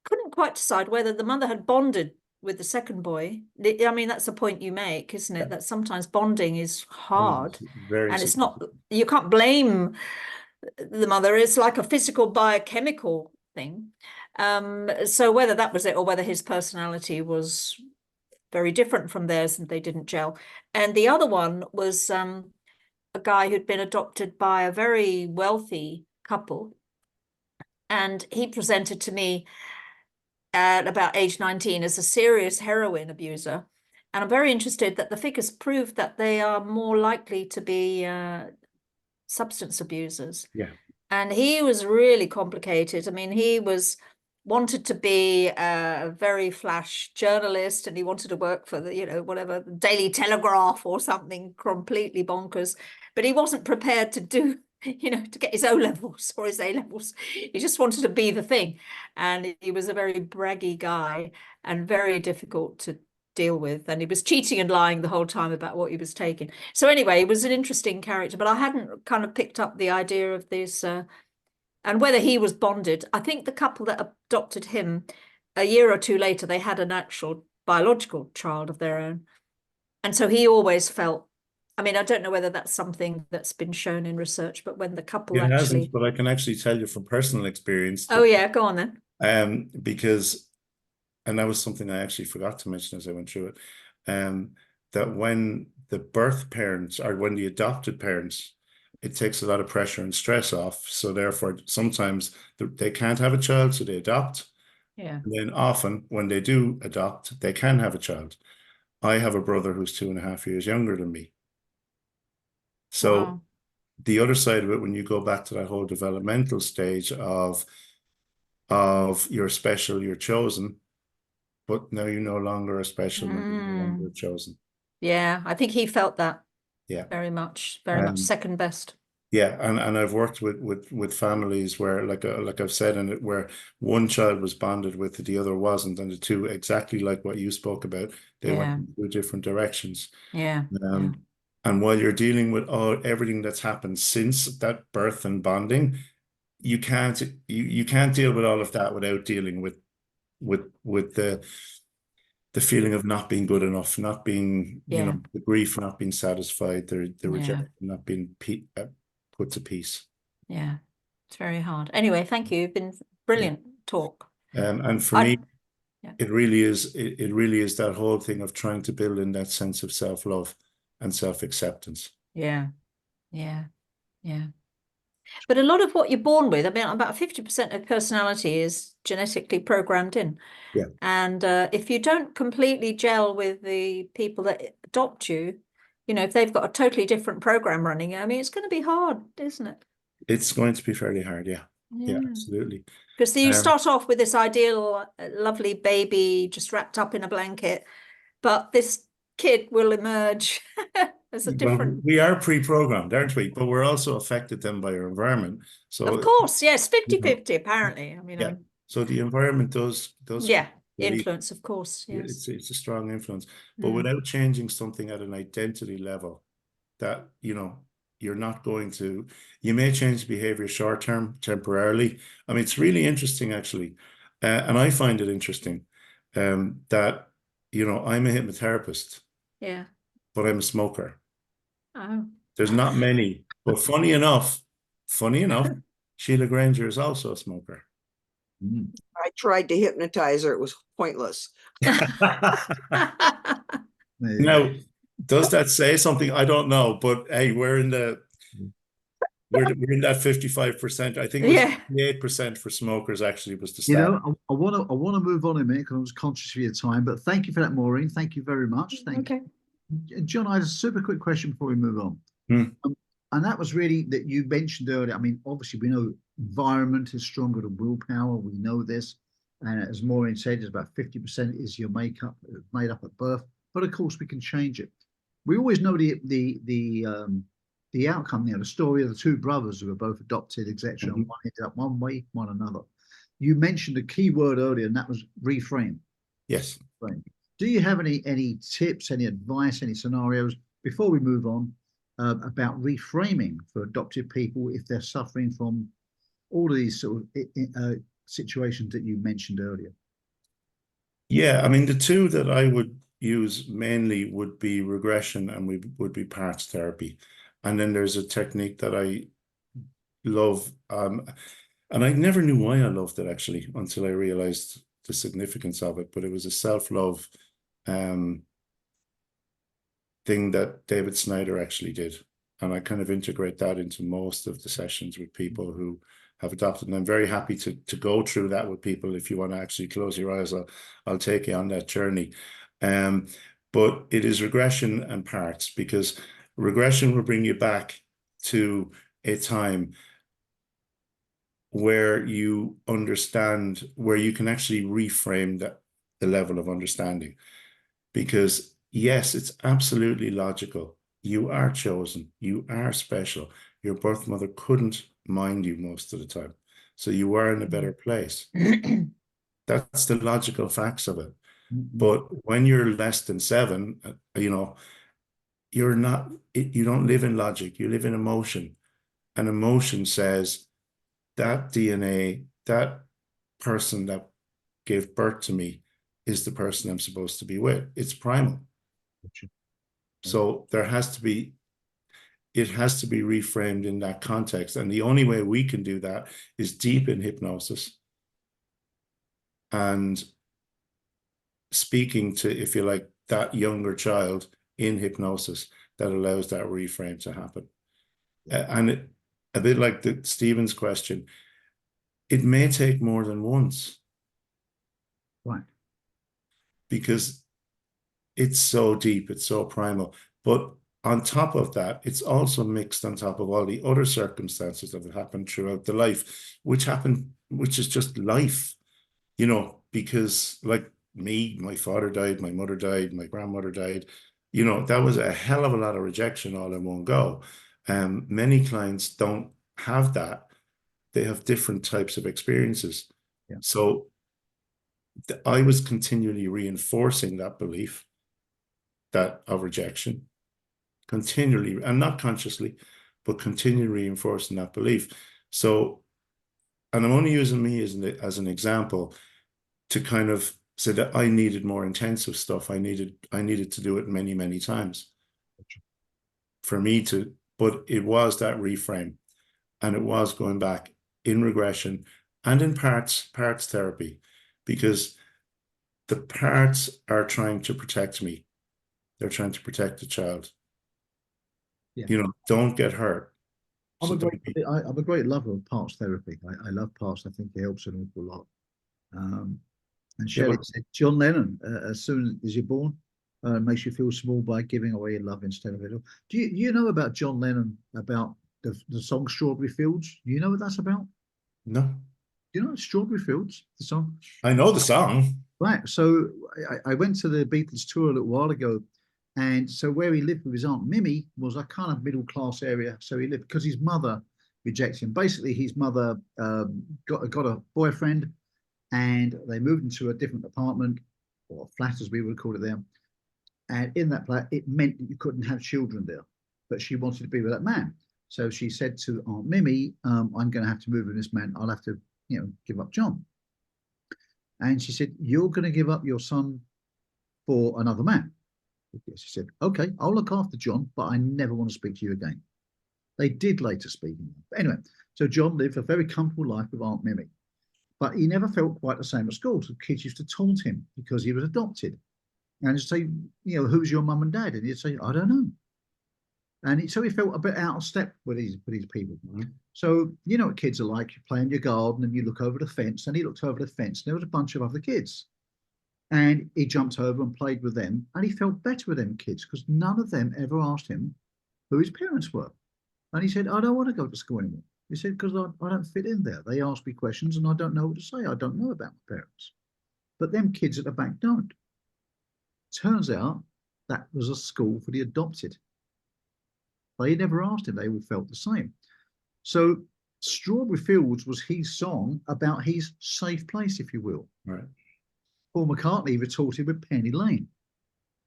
couldn't quite decide whether the mother had bonded with the second boy. I mean, that's the point you make, isn't it? That sometimes bonding is hard. Very and it's not, you can't blame the mother. It's like a physical biochemical thing. So whether that was it, or whether his personality was very different from theirs and they didn't gel. And the other one was a guy who'd been adopted by a very wealthy couple. And he presented to me at about age 19 as a serious heroin abuser. And I'm very interested that the figures prove that they are more likely to be substance abusers. Yeah. And he was really complicated. I mean, he wanted to be a very flash journalist, and he wanted to work for the, whatever, the Daily Telegraph or something completely bonkers. But he wasn't prepared to do, to get his O-levels or his A-levels. He just wanted to be the thing. And he was a very braggy guy and very difficult to deal with, and he was cheating and lying the whole time about what he was taking. So anyway, he was an interesting character, but I hadn't kind of picked up the idea of this and whether he was bonded. I think the couple that adopted him, a year or two later, they had an actual biological child of their own, and so he always felt, I mean, I don't know whether that's something that's been shown in research, but when the couple It actually hasn't, but I can actually tell you from personal experience oh yeah, go on then. because, and that was something I actually forgot to mention as I went through it, that when the birth parents or when the adopted parents, it takes a lot of pressure and stress off. So therefore, sometimes they can't have a child, so they adopt. Yeah. And then often when they do adopt, they can have a child. I have a brother who's 2.5 years younger than me. So Wow. the other side of it, when you go back to that whole developmental stage of you're special, you're chosen, but now you're no longer a special, now you're no longer chosen. Yeah, I think he felt that. Yeah. Very much second best. Yeah, and I've worked with families where, like I've said in it, where one child was bonded with the other wasn't, and the two, exactly like what you spoke about, they went in two different directions. Yeah. And while you're dealing with everything that's happened since that birth and bonding, you can't deal with all of that without dealing with the feeling of not being good enough, not being, the grief, not being satisfied, the rejection, not being put to peace. Yeah, it's very hard. Anyway, thank you. You've been brilliant talk. And for me, it really is that whole thing of trying to build in that sense of self-love and self-acceptance. Yeah. But a lot of what you're born with, I mean, about 50% of personality is genetically programmed in. Yeah. And if you don't completely gel with the people that adopt you, if they've got a totally different program running, I mean, it's going to be hard, isn't it? It's going to be fairly hard, yeah. Yeah, absolutely. Because you start off with this ideal, lovely baby just wrapped up in a blanket, but this kid will emerge as a different. Well, we are pre-programmed, aren't we? But we're also affected then by our environment. So of course, yes, 50-50 apparently. I mean, so the environment does influence, of course. Yes, it's a strong influence, but without changing something at an identity level, that you're not going to. You may change behavior short term, temporarily. I mean, it's really interesting actually, and I find it interesting that I'm a hypnotherapist. Yeah. But I'm a smoker. Oh. There's not many, but funny enough, Sheila Granger is also a smoker. I tried to hypnotize her. It was pointless. Now, does that say something? I don't know, but hey, we're in that 55%. I think it was 58% for smokers actually was the stat. I want to move on in a minute because I was conscious of your time, but thank you for that, Maureen. Thank you very much. Thank you. John, I had a super quick question before we move on. And that was really that you mentioned earlier. I mean, obviously we know environment is stronger than willpower. We know this. And as Maureen said, it's about 50% is your makeup made up at birth. But of course we can change it. We always know the outcome, the story of the two brothers who were both adopted, etc. And one ended up one way, one another. You mentioned a key word earlier, and that was reframe. Yes. Reframe. Do you have any tips, any advice, any scenarios before we move on about reframing for adopted people if they're suffering from all of these sort of situations that you mentioned earlier? Yeah, I mean, the two that I would use mainly would be regression and would be parts therapy. And then there's a technique that I love, and I never knew why I loved it actually until I realized the significance of it, but it was a self-love thing that David Snyder actually did. And I kind of integrate that into most of the sessions with people who have adopted. And I'm very happy to go through that with people. If you want to actually close your eyes, I'll take you on that journey. But it is regression and parts, because regression will bring you back to a time where you understand, where you can actually reframe the level of understanding. Because yes, it's absolutely logical. You are chosen. You are special. Your birth mother couldn't mind you most of the time. So you are in a better place. That's the logical facts of it. But when you're less than 7, you know, you're not, you don't live in logic. You live in emotion. And emotion says that DNA, that person that gave birth to me is the person I'm supposed to be with. It's primal. So there has to be, it has to be reframed in that context. And the only way we can do that is deep in hypnosis and speaking to, if you like, that younger child in hypnosis that allows that reframe to happen. And a bit like Stephen's question, it may take more than once. Right. Because it's so deep, it's so primal. But on top of that, it's also mixed on top of all the other circumstances that have happened throughout the life, which is just life, you know, because like me, my father died, my mother died, my grandmother died, you know, that was a hell of a lot of rejection all in one go. Many clients don't have that. They have different types of experiences. Yeah. So I was continually reinforcing that belief of rejection, continually, and not consciously, but continually reinforcing that belief. So, and I'm only using me as an example to kind of say that I needed more intensive stuff. I needed to do it many, many times for me to, but it was that reframe, and it was going back in regression and in parts therapy, because the parts are trying to protect me. They're trying to protect the child. Yeah. You know, don't get hurt. I'm So a great lover of parts therapy. I love parts. I think it helps an awful lot. And Shelley said, John Lennon, as soon as you're born, makes you feel small by giving away your love instead of it all. Do you know about John Lennon, about the song Strawberry Fields? Do you know what that's about? No. Do you know Strawberry Fields, the song? I know the song. Right. So I went to the Beatles tour a little while ago. And so where he lived with his Aunt Mimi was a kind of middle class area. So he lived, because his mother rejected him. Basically, his mother got a boyfriend, and they moved into a different apartment, or flat as we would call it there. And in that flat, it meant that you couldn't have children there. But she wanted to be with that man. So she said to Aunt Mimi, I'm going to have to move with this man. I'll have to, give up John. And she said, you're going to give up your son for another man. She said, okay, I'll look after John, but I never want to speak to you again. They did later speak. But anyway, so John lived a very comfortable life with Aunt Mimi, but he never felt quite the same at school. So kids used to taunt him because he was adopted. And he'd say, who's your mum and dad? And he'd say, I don't know. And so he felt a bit out of step with these people. Mm-hmm. So, you know what kids are like. You play in your garden and you look over the fence, and he looked over the fence and there was a bunch of other kids. And he jumped over and played with them, and he felt better with them kids because none of them ever asked him who his parents were. And he said, I don't want to go to school anymore. He said, because I don't fit in there. They ask me questions and I don't know what to say. I don't know about my parents. But them kids at the back don't. Turns out that was a school for the adopted. They never asked him. They all felt the same. So Strawberry Fields was his song about his safe place, if you will. Right. Paul McCartney retorted with Penny Lane.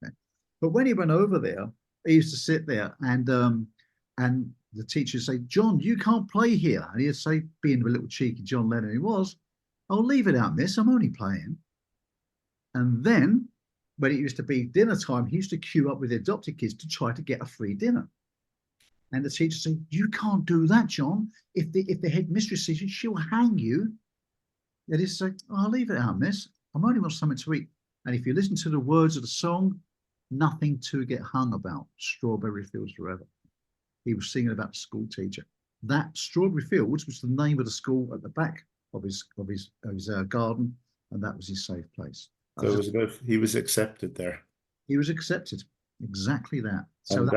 Okay. But when he went over there, he used to sit there and the teacher would say, John, you can't play here. And he'd say, being a little cheeky John Lennon he was, I'll leave it out, miss, I'm only playing. And then when it used to be dinner time, he used to queue up with the adopted kids to try to get a free dinner. And the teacher said, you can't do that, John. If the head mistress sees you, she'll hang you. And he'd say, I'll leave it out, miss. I only want something to eat. And if you listen to the words of the song, nothing to get hung about. Strawberry Fields Forever. he was singing about the school teacher. That Strawberry Fields was the name of the school at the back of his garden, and that was his safe place. So it was about he was accepted there. He was accepted. Exactly that. So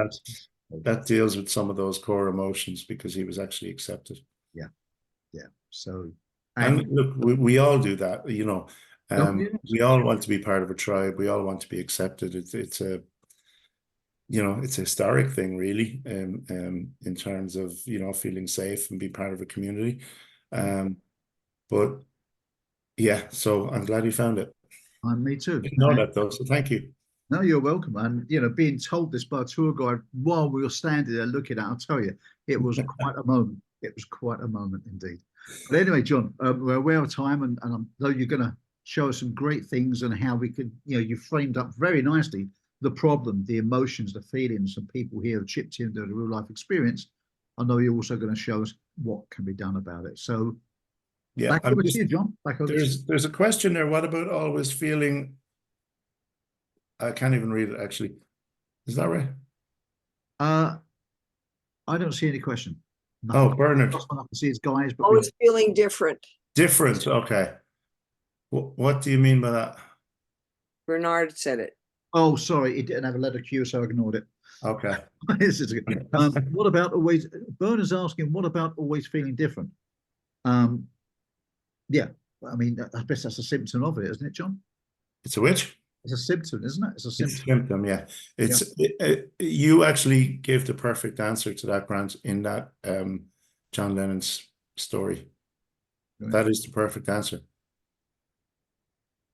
And that deals with some of those core emotions because he was actually accepted. Yeah. So and look, we all do that, you know. yes. We all want to be part of a tribe. We all want to be accepted. It's a, you know, it's a historic thing, really, in terms of, you know, feeling safe and be part of a community. But yeah, so I'm glad you found it. And me too. Didn't know that though, so thank you. No, you're welcome. And, you know, being told this by a tour guide while we were standing there looking at it, I'll tell you, it was quite a moment. It was quite a moment indeed. But anyway, John, we're aware of time, and I know you're going to show us some great things and how we could, you know, you framed up very nicely the problem, the emotions, the feelings, and people here have chipped into the real life experience. I know you're also going to show us what can be done about it. So, yeah, back over to you, John. Back over there's a question there. What about always feeling? I can't even read it actually. Is that right? I don't see any question. Nothing. Oh, Bernard. I can see his guys, but Always feeling different. Different. Okay. What do you mean by that? Bernard said it. Oh, sorry, it didn't have a letter Q, so I ignored it. Okay. What about always? Bernard's asking, what about always feeling different? Yeah, I mean, I guess that's a symptom of it, isn't it, John? It's a which? It's a symptom, isn't it? It's a symptom. It's a symptom, yeah. You actually gave the perfect answer to that, Grant, in that John Lennon's story. Right. That is the perfect answer.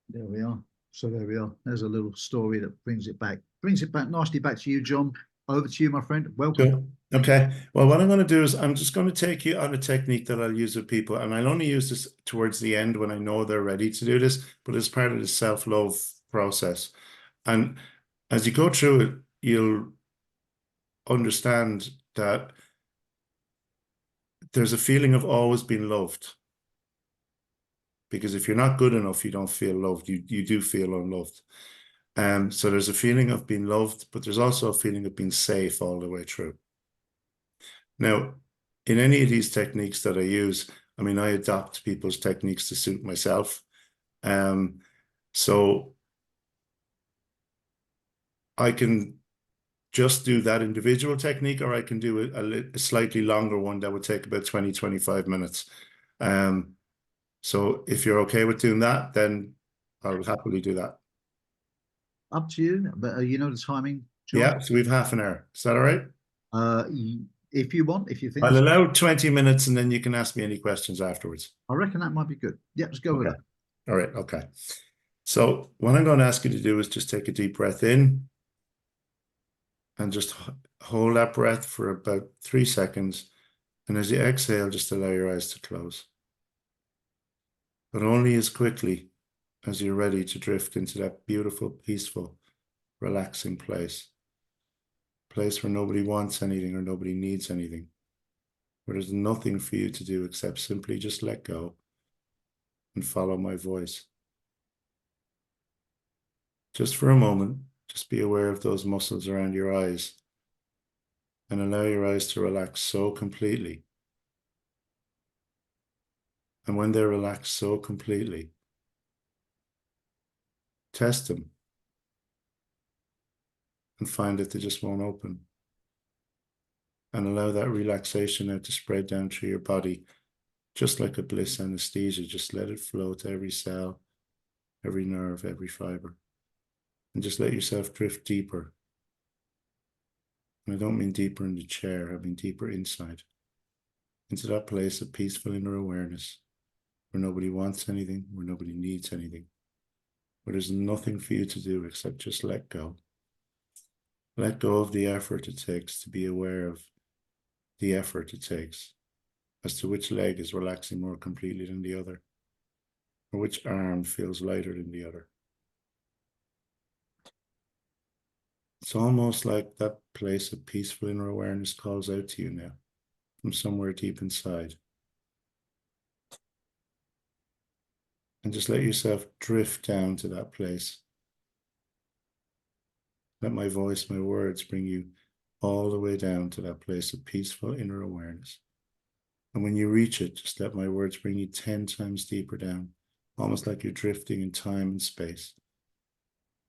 There we are. So there we are. There's a little story that brings it back nicely back to you, John. Over to you, my friend. Welcome. Cool. Okay. Well, what I'm going to do is I'm just going to take you on a technique that I'll use with people, and I'll only use this towards the end when I know they're ready to do this, but it's part of the self-love process. And as you go through it, you'll understand that there's a feeling of always being loved. Because if you're not good enough, you don't feel loved. You do feel unloved. So there's a feeling of being loved, but there's also a feeling of being safe all the way through. Now, in any of these techniques that I use, I mean, I adapt people's techniques to suit myself. So I can just do that individual technique, or I can do a slightly longer one that would take about 20, 25 minutes. So if you're okay with doing that, then I'll happily do that. Up to you, but you know the timing, John? Yeah, so we've half an hour. Is that all right? If you want, if you think. I'll allow 20 minutes and then you can ask me any questions afterwards. I reckon that might be good. Yeah, let's go with that. All right, okay. So what I'm going to ask you to do is just take a deep breath in and just hold that breath for about 3 seconds. And as you exhale, just allow your eyes to close. But only as quickly as you're ready to drift into that beautiful, peaceful, relaxing place. Place where nobody wants anything or nobody needs anything. Where there's nothing for you to do except simply just let go and follow my voice. Just for a moment, just be aware of those muscles around your eyes and allow your eyes to relax so completely. And when they're relaxed so completely, test them and find that they just won't open. And allow that relaxation now to spread down through your body, just like a bliss anesthesia. Just let it flow to every cell, every nerve, every fiber. And just let yourself drift deeper. And I don't mean deeper in the chair, I mean deeper inside. Into that place of peaceful inner awareness, where nobody wants anything, where nobody needs anything. Where there's nothing for you to do except just let go. Let go of the effort it takes to be aware of the effort it takes as to which leg is relaxing more completely than the other, or which arm feels lighter than the other. It's almost like that place of peaceful inner awareness calls out to you now from somewhere deep inside. And just let yourself drift down to that place. Let my voice, my words bring you all the way down to that place of peaceful inner awareness. And when you reach it, just let my words bring you 10 times deeper down, almost like you're drifting in time and space.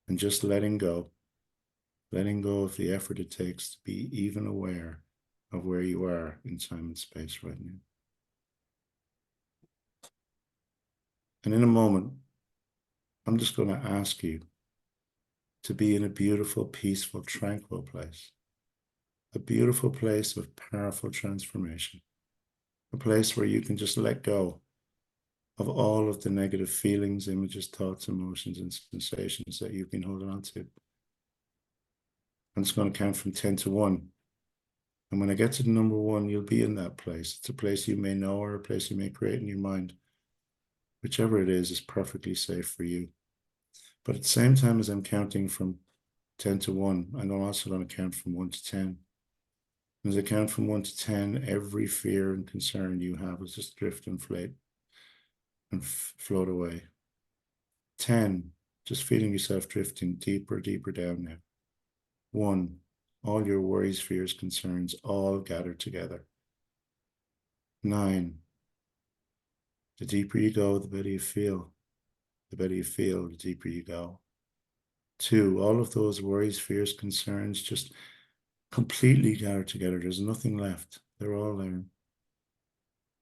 And just letting go of the effort it takes to be even aware of where you are in time and space right now. And in a moment, I'm just going to ask you to be in a beautiful, peaceful, tranquil place. A beautiful place of powerful transformation. A place where you can just let go of all of the negative feelings, images, thoughts, emotions, and sensations that you've been holding on to. I'm just going to count from 10 to 1. And when I get to the number 1, you'll be in that place. It's a place you may know or a place you may create in your mind. Whichever it is perfectly safe for you. But at the same time as I'm counting from 10 to 1, I'm also going to count from 1 to 10. And as I count from 1 to 10, every fear and concern you have will just drift and float away. 10, just feeling yourself drifting deeper, deeper down now. 1, all your worries, fears, concerns, all gathered together. 9, the deeper you go, the better you feel. The better you feel, the deeper you go. 2, all of those worries, fears, concerns just completely gathered together. There's nothing left. They're all there.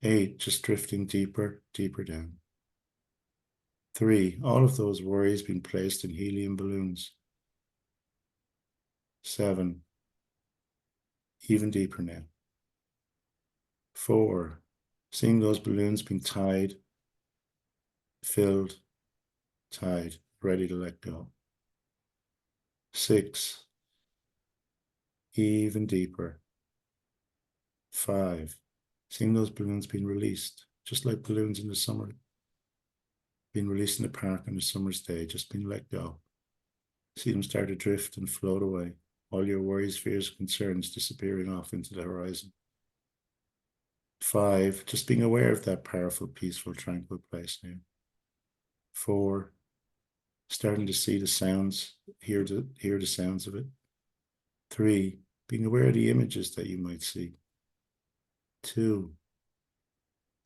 8, just drifting deeper, deeper down. 3, all of those worries being placed in helium balloons. 7, even deeper now. 4, seeing those balloons being tied, filled, tied, ready to let go. 6, even deeper. 5, seeing those balloons being released, just like balloons in the summer, being released in the park on a summer's day, just being let go. See them start to drift and float away. All your worries, fears, concerns disappearing off into the horizon. 5, just being aware of that powerful, peaceful, tranquil place now. 4, starting to see the sounds, hear the sounds of it. 3, being aware of the images that you might see. 2,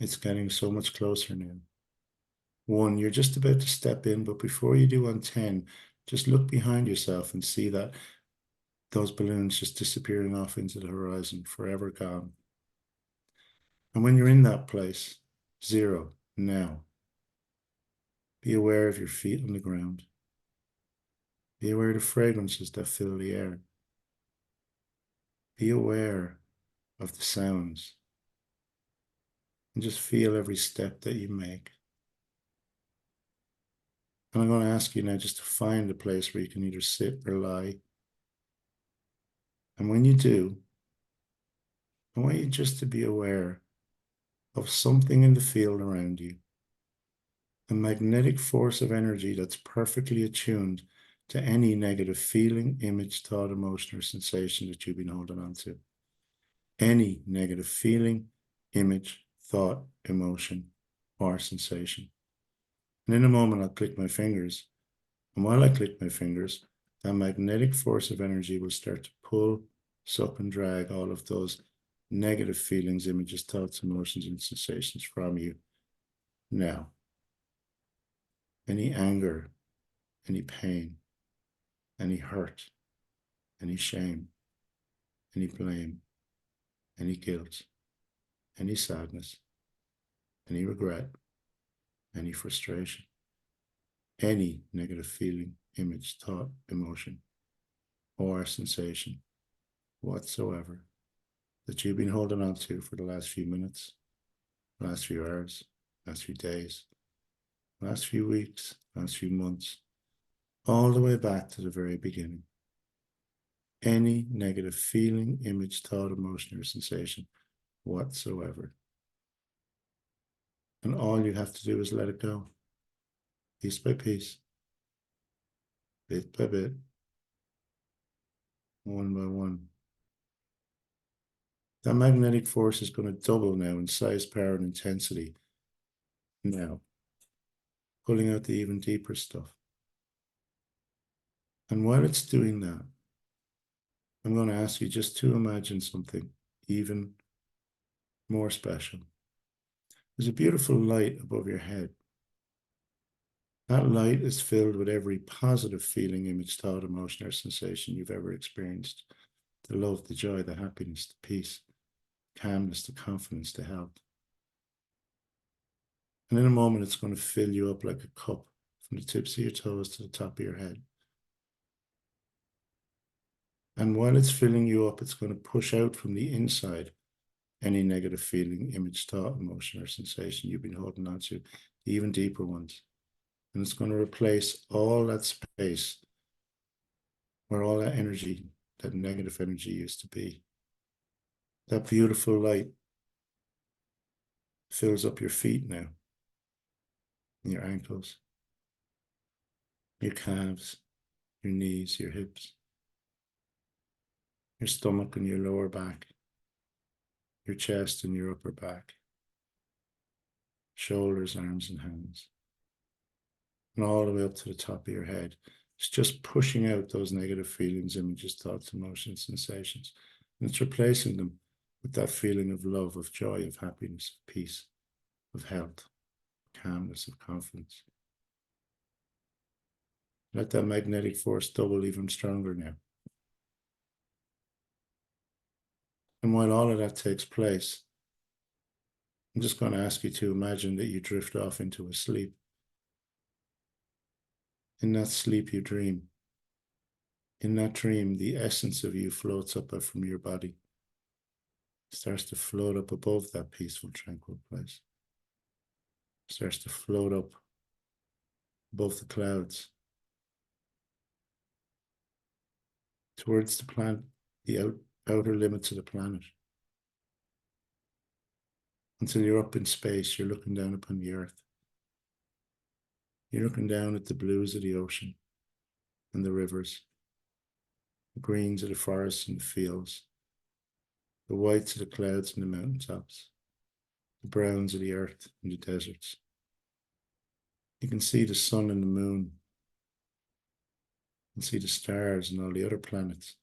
it's getting so much closer now. 1, you're just about to step in, but before you do on 10, just look behind yourself and see that those balloons just disappearing off into the horizon, forever gone. And when you're in that place, 0, now, be aware of your feet on the ground. Be aware of the fragrances that fill the air. Be aware of the sounds. And just feel every step that you make. And I'm going to ask you now just to find a place where you can either sit or lie. And when you do, I want you just to be aware of something in the field around you. A magnetic force of energy that's perfectly attuned to any negative feeling, image, thought, emotion, or sensation that you've been holding on to. Any negative feeling, image, thought, emotion, or sensation. And in a moment, I'll click my fingers. And while I click my fingers, that magnetic force of energy will start to pull, suck, and drag all of those negative feelings, images, thoughts, emotions, and sensations from you now. Any anger, any pain, any hurt, any shame, any blame, any guilt, any sadness, any regret, any frustration, any negative feeling, image, thought, emotion, or sensation whatsoever that you've been holding on to for the last few minutes, last few hours, last few days, last few weeks, last few months, all the way back to the very beginning. Any negative feeling, image, thought, emotion, or sensation whatsoever. And all you have to do is let it go, piece by piece, bit by bit, one by one. That magnetic force is going to double now in size, power, and intensity. Now, pulling out the even deeper stuff. And while it's doing that, I'm going to ask you just to imagine something even more special. There's a beautiful light above your head. That light is filled with every positive feeling, image, thought, emotion, or sensation you've ever experienced. The love, the joy, the happiness, the peace, calmness, the confidence, the health. And in a moment, it's going to fill you up like a cup from the tips of your toes to the top of your head. And while it's filling you up, it's going to push out from the inside any negative feeling, image, thought, emotion, or sensation you've been holding on to, the even deeper ones. And it's going to replace all that space where all that energy, that negative energy used to be. That beautiful light fills up your feet now, and your ankles, your calves, your knees, your hips, your stomach and your lower back, your chest and your upper back, shoulders, arms, and hands, and all the way up to the top of your head. It's just pushing out those negative feelings, images, thoughts, emotions, sensations, and it's replacing them with that feeling of love, of joy, of happiness, of peace, of health, calmness, of confidence. Let that magnetic force double even stronger now. And while all of that takes place, I'm just going to ask you to imagine that you drift off into a sleep. In that sleep, you dream. In that dream, the essence of you floats up from your body, starts to float up above that peaceful, tranquil place, starts to float up above the clouds, towards the planet, the outer limits of the planet, until you're up in space. You're looking down upon the earth. You're looking down at the blues of the ocean and the rivers, the greens of the forests and the fields, the whites of the clouds and the mountaintops, the browns of the earth and the deserts. You can see the sun and the moon. You can see the stars and all the other planets.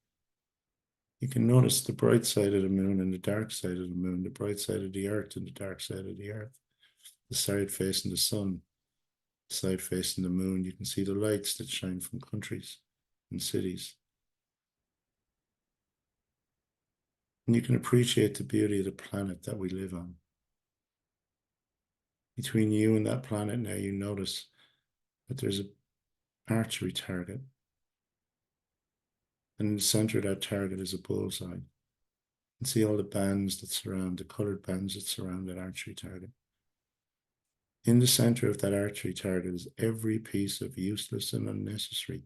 You can notice the bright side of the moon and the dark side of the moon, the bright side of the earth and the dark side of the earth, the side facing the sun, the side facing the moon. You can see the lights that shine from countries and cities. And you can appreciate the beauty of the planet that we live on. Between you and that planet now, you notice that there's an archery target. And in the center of that target is a bullseye. And see all the bands that surround, the colored bands that surround that archery target. In the center of that archery target is every piece of useless and unnecessary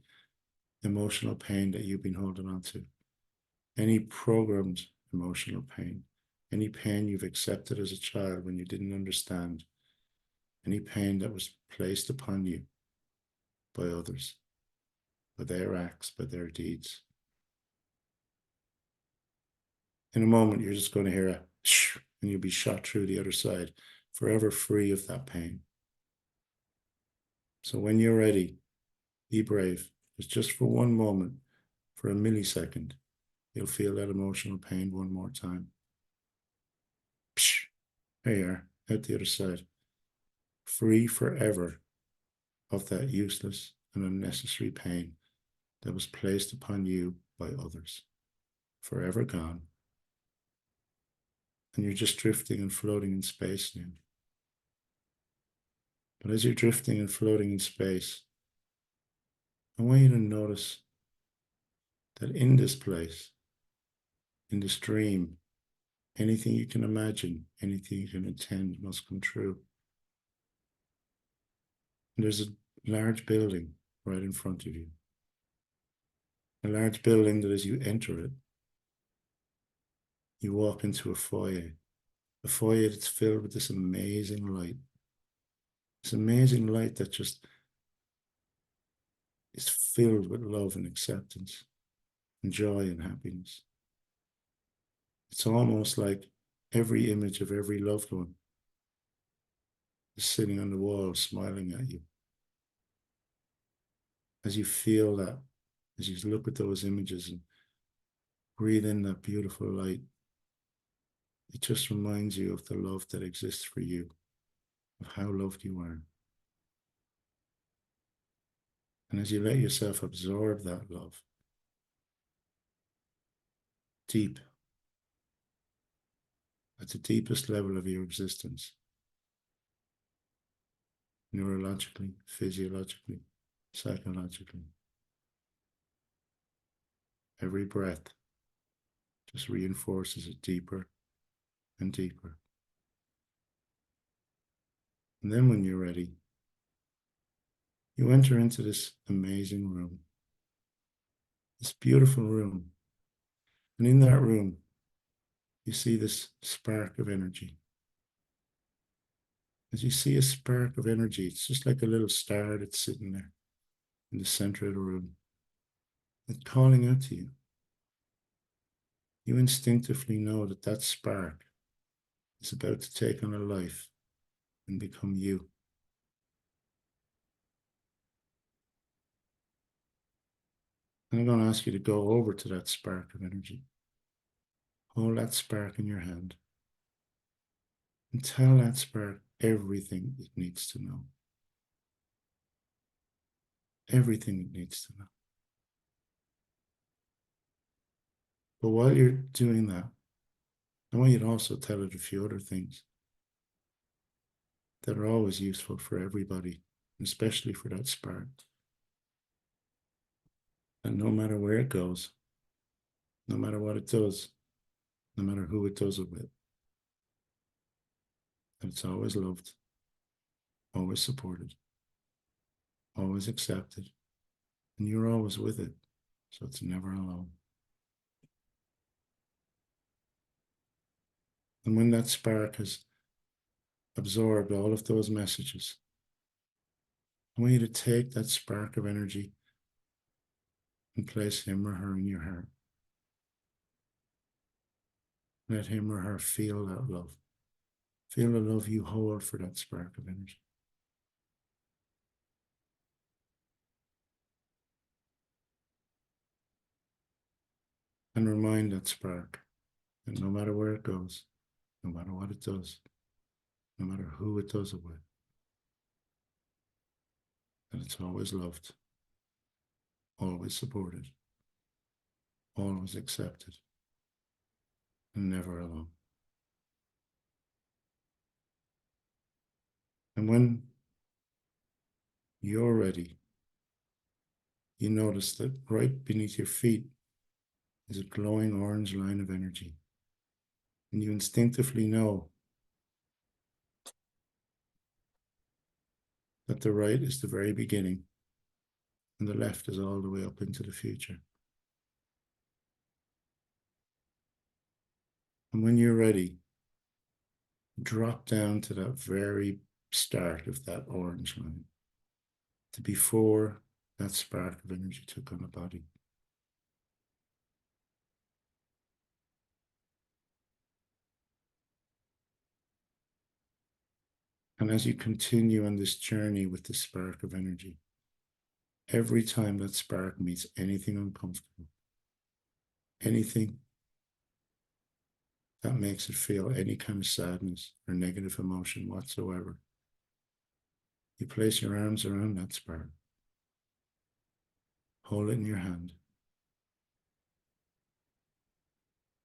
emotional pain that you've been holding on to. Any programmed emotional pain, any pain you've accepted as a child when you didn't understand, any pain that was placed upon you by others, by their acts, by their deeds. In a moment, you're just going to hear a shh, and you'll be shot through the other side, forever free of that pain. So when you're ready, be brave. It's just for one moment, for a millisecond, you'll feel that emotional pain one more time. Psh, there you are, out the other side. Free forever of that useless and unnecessary pain that was placed upon you by others. Forever gone. And you're just drifting and floating in space now. But as you're drifting and floating in space, I want you to notice that in this place, in this dream, anything you can imagine, anything you can intend must come true. And there's a large building right in front of you. A large building that as you enter it, you walk into a foyer that's filled with this amazing light. This amazing light that just is filled with love and acceptance and joy and happiness. It's almost like every image of every loved one is sitting on the wall smiling at you. As you feel that, as you look at those images and breathe in that beautiful light. It just reminds you of the love that exists for you, of how loved you are. And as you let yourself absorb that love, deep, at the deepest level of your existence, neurologically, physiologically, psychologically, every breath just reinforces it deeper and deeper. And then when you're ready, you enter into this amazing room, this beautiful room. And in that room, you see this spark of energy. As you see a spark of energy, it's just like a little star that's sitting there in the center of the room. It's calling out to you. You instinctively know that that spark is about to take on a life and become you. And I'm going to ask you to go over to that spark of energy. Hold that spark in your hand and tell that spark everything it needs to know. Everything it needs to know. But while you're doing that, I want you to also tell it a few other things that are always useful for everybody, especially for that spark. And no matter where it goes, no matter what it does, no matter who it does it with, it's always loved, always supported, always accepted, and you're always with it, so it's never alone. And when that spark has absorbed all of those messages, I want you to take that spark of energy and place him or her in your heart. Let him or her feel that love. Feel the love you hold for that spark of energy. And remind that spark that no matter where it goes, no matter what it does, no matter who it does it with, that it's always loved, always supported, always accepted, and never alone. And when you're ready, you notice that right beneath your feet is a glowing orange line of energy. And you instinctively know that the right is the very beginning and the left is all the way up into the future. And when you're ready, drop down to that very start of that orange line, to before that spark of energy took on a body. And as you continue on this journey with the spark of energy, every time that spark meets anything uncomfortable, anything that makes it feel any kind of sadness or negative emotion whatsoever, you place your arms around that spark, hold it in your hand,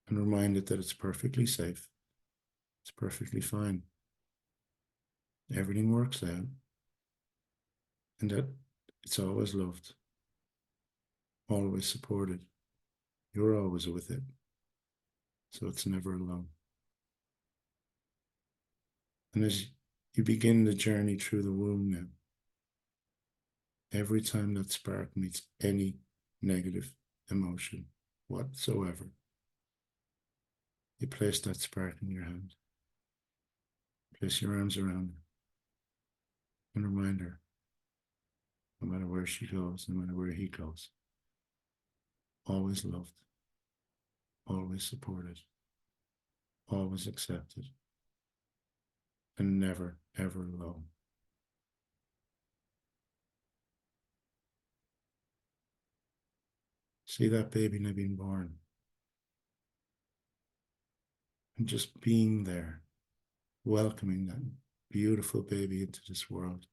and remind it that it's perfectly safe, it's perfectly fine, everything works out, and that it's always loved, always supported, you're always with it, so it's never alone. And as you begin the journey through the womb now, every time that spark meets any negative emotion whatsoever, you place that spark in your hand, place your arms around her, and remind her, no matter where she goes, no matter where he goes, always loved, always supported, always accepted, and never, ever alone. See that baby now being born, And just being there, welcoming that beautiful baby into this world,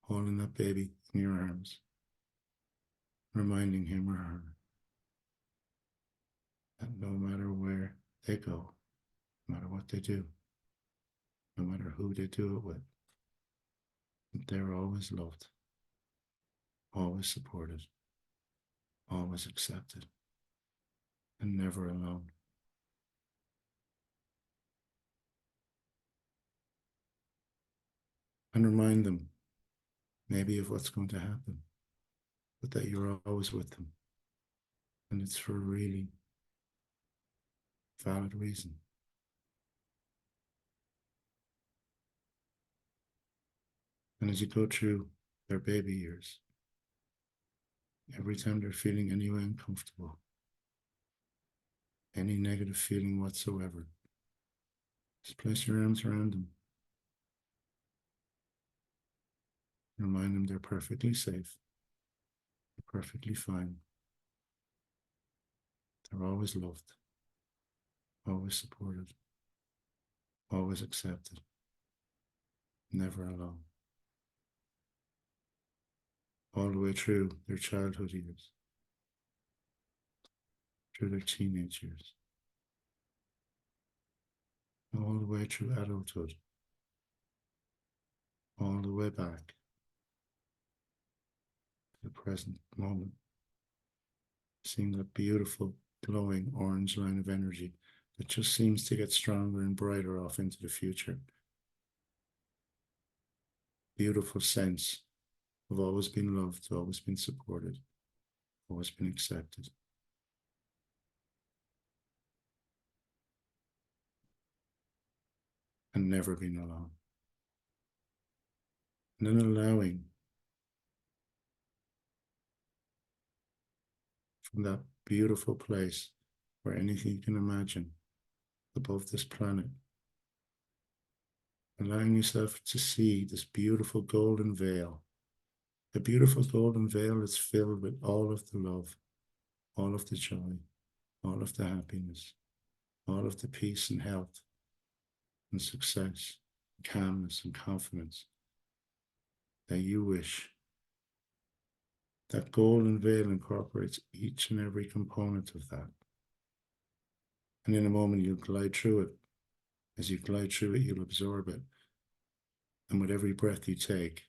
holding that baby in your arms, reminding him or her that no matter where they go, no matter what they do, no matter who they do it with, they're always loved, always supported, always accepted, and never alone. And remind them maybe of what's going to happen, but that you're always with them. And it's for a really valid reason. And as you go through their baby years, every time they're feeling any way uncomfortable, any negative feeling whatsoever, just place your arms around them. Remind them they're perfectly safe, they're perfectly fine. They're always loved, always supported, always accepted, never alone. All the way through their childhood years, through their teenage years, all the way through adulthood, all the way back to the present moment, seeing that beautiful glowing orange line of energy that just seems to get stronger and brighter off into the future. Beautiful sense of always been loved, always been supported, always been accepted. And never been alone. And then allowing from that beautiful place where anything you can imagine above this planet, allowing yourself to see this beautiful golden veil, a beautiful golden veil that's filled with all of the love, all of the joy, all of the happiness, all of the peace and health and success, calmness and confidence that you wish. That golden veil incorporates each and every component of that. And in a moment, you'll glide through it. As you glide through it, you'll absorb it. And with every breath you take,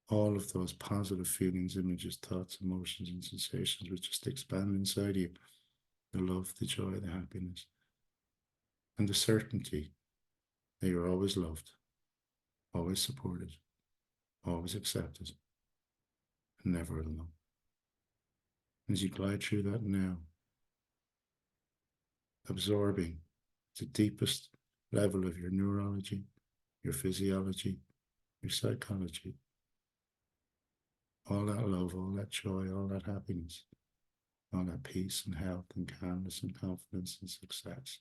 all of those positive feelings, images, thoughts, emotions, and sensations will just expand inside you. The love, the joy, the happiness, and the certainty that you're always loved, always supported, always accepted, and never alone. As you glide through that now, absorbing the deepest level of your neurology, your physiology, your psychology, all that love, all that joy, all that happiness, all that peace and health and calmness and confidence and success.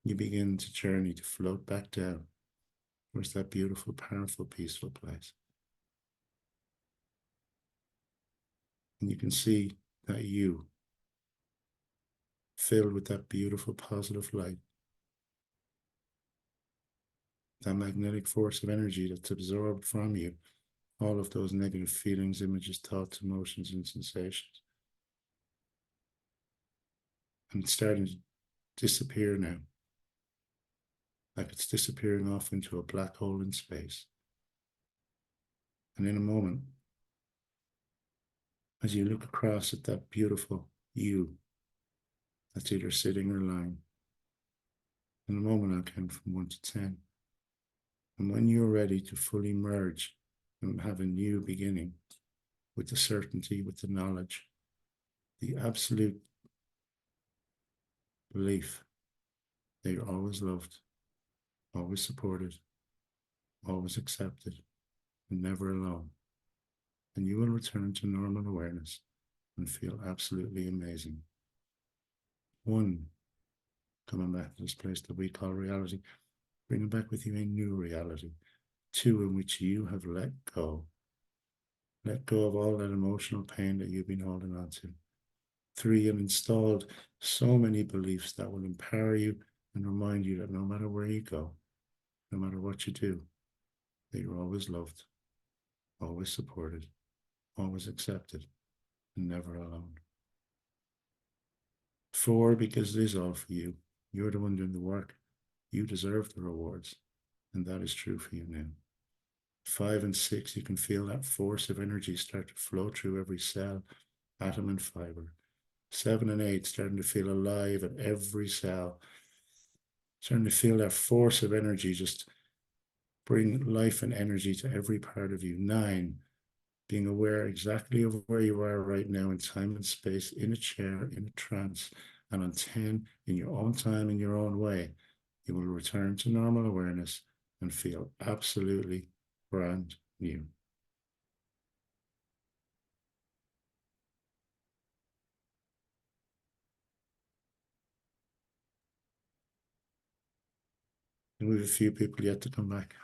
You begin to journey to float back down towards that beautiful, powerful, peaceful place. And you can see that you, filled with that beautiful, positive light, that magnetic force of energy that's absorbed from you, all of those negative feelings, images, thoughts, emotions, and sensations. And it's starting to disappear now. Like it's disappearing off into a black hole in space. And in a moment, as you look across at that beautiful you that's either sitting or lying, in a moment I'll count from 1 to 10. And when you're ready to fully merge and have a new beginning with the certainty, with the knowledge, the absolute belief that you're always loved, always supported, always accepted, and never alone, and you will return to normal awareness and feel absolutely amazing. 1, coming back to this place that we call reality, bringing back with you a new reality. 2, in which you have let go of all that emotional pain that you've been holding on to. 3, and installed so many beliefs that will empower you and remind you that no matter where you go, no matter what you do, that you're always loved, always supported, always accepted, and never alone. 4, because it is all for you. You're the one doing the work. You deserve the rewards, and that is true for you now. 5 and 6, you can feel that force of energy start to flow through every cell, atom, and fiber. 7 and 8, starting to feel alive at every cell. Starting to feel that force of energy just bring life and energy to every part of you. 9, being aware exactly of where you are right now in time and space, in a chair, in a trance. And on 10, in your own time, in your own way, you will return to normal awareness and feel absolutely brand new. And we have a few people yet to come back.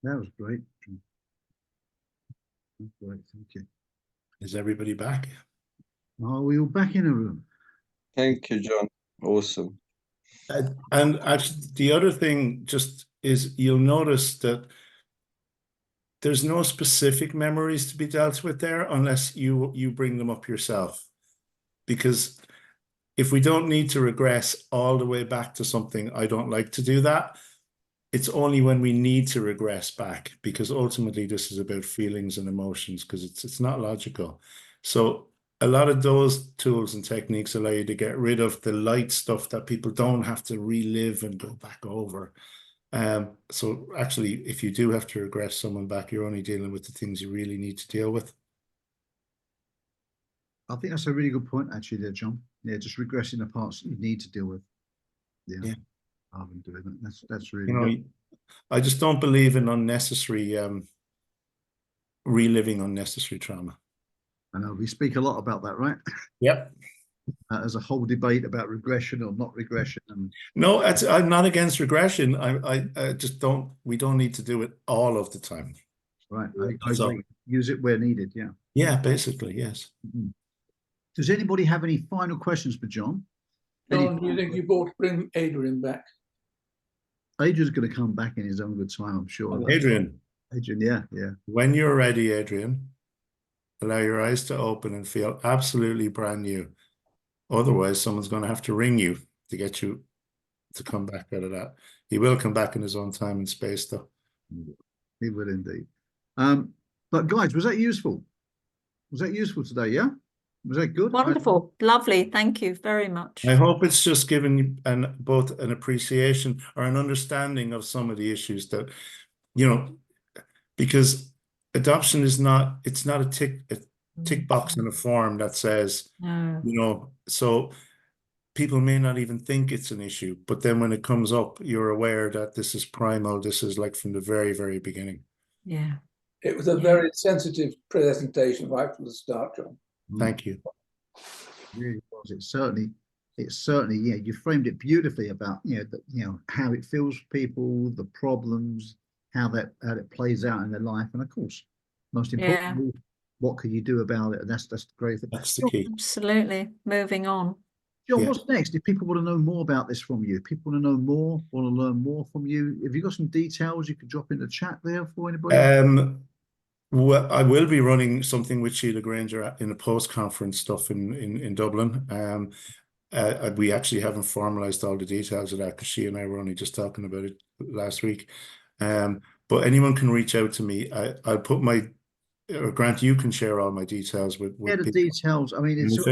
That was great. That's great, thank you. Is everybody back? Are we all back in the room? Thank you, John. Awesome. And actually, the other thing just is you'll notice that there's no specific memories to be dealt with there unless you bring them up yourself. Because if we don't need to regress all the way back to something, I don't like to do that. It's only when we need to regress back, because ultimately this is about feelings and emotions, because it's not logical. So a lot of those tools and techniques allow you to get rid of the light stuff that people don't have to relive and go back over. So actually, if you do have to regress someone back, you're only dealing with the things you really need to deal with. I think that's a really good point, actually, there, John. Yeah, just regressing the parts you need to deal with. Yeah. Rather than doing that. That's really good. I just don't believe in unnecessary reliving unnecessary trauma. I know we speak a lot about that, right? Yep. There's a whole debate about regression or not regression. And no, I'm not against regression. I just don't. We don't need to do it all of the time. Right. I agree. Use it where needed. Yeah. Yeah. Basically, yes. Mm-hmm. Does anybody have any final questions for John? John, do you think you ought to bring Adrian back? Adrian's going to come back in his own good time, I'm sure. Adrian, yeah. When you're ready, Adrian, allow your eyes to open and feel absolutely brand new. Otherwise, someone's going to have to ring you to get you to come back out of that. He will come back in his own time and space, though. He will indeed. But guys, was that useful? Was that useful today? Yeah. Was that good? Wonderful. Lovely. Thank you very much. I hope it's just given you both an appreciation or an understanding of some of the issues that, because adoption is not, it's not a tick box in a form that says, so people may not even think it's an issue, but then when it comes up, you're aware that this is primal. This is like from the very, very beginning. Yeah. It was a very sensitive presentation right from the start, John. Thank you. It really was. It's certainly, yeah, you framed it beautifully about, how it feels for people, the problems, how it plays out in their life. And of course, most importantly, what can you do about it? And that's the great thing. That's the key. Absolutely. Moving on. John, what's next? If people want to know more about this from you, people want to know more, want to learn more from you, have you got some details you could drop in the chat there for anybody? Well, I will be running something with Sheila Granger in a post-conference stuff in Dublin. We actually haven't formalized all the details of that because she and I were only just talking about it last week. But anyone can reach out to me. I'll put Grant, you can share all my details with the people. Details. I mean, it's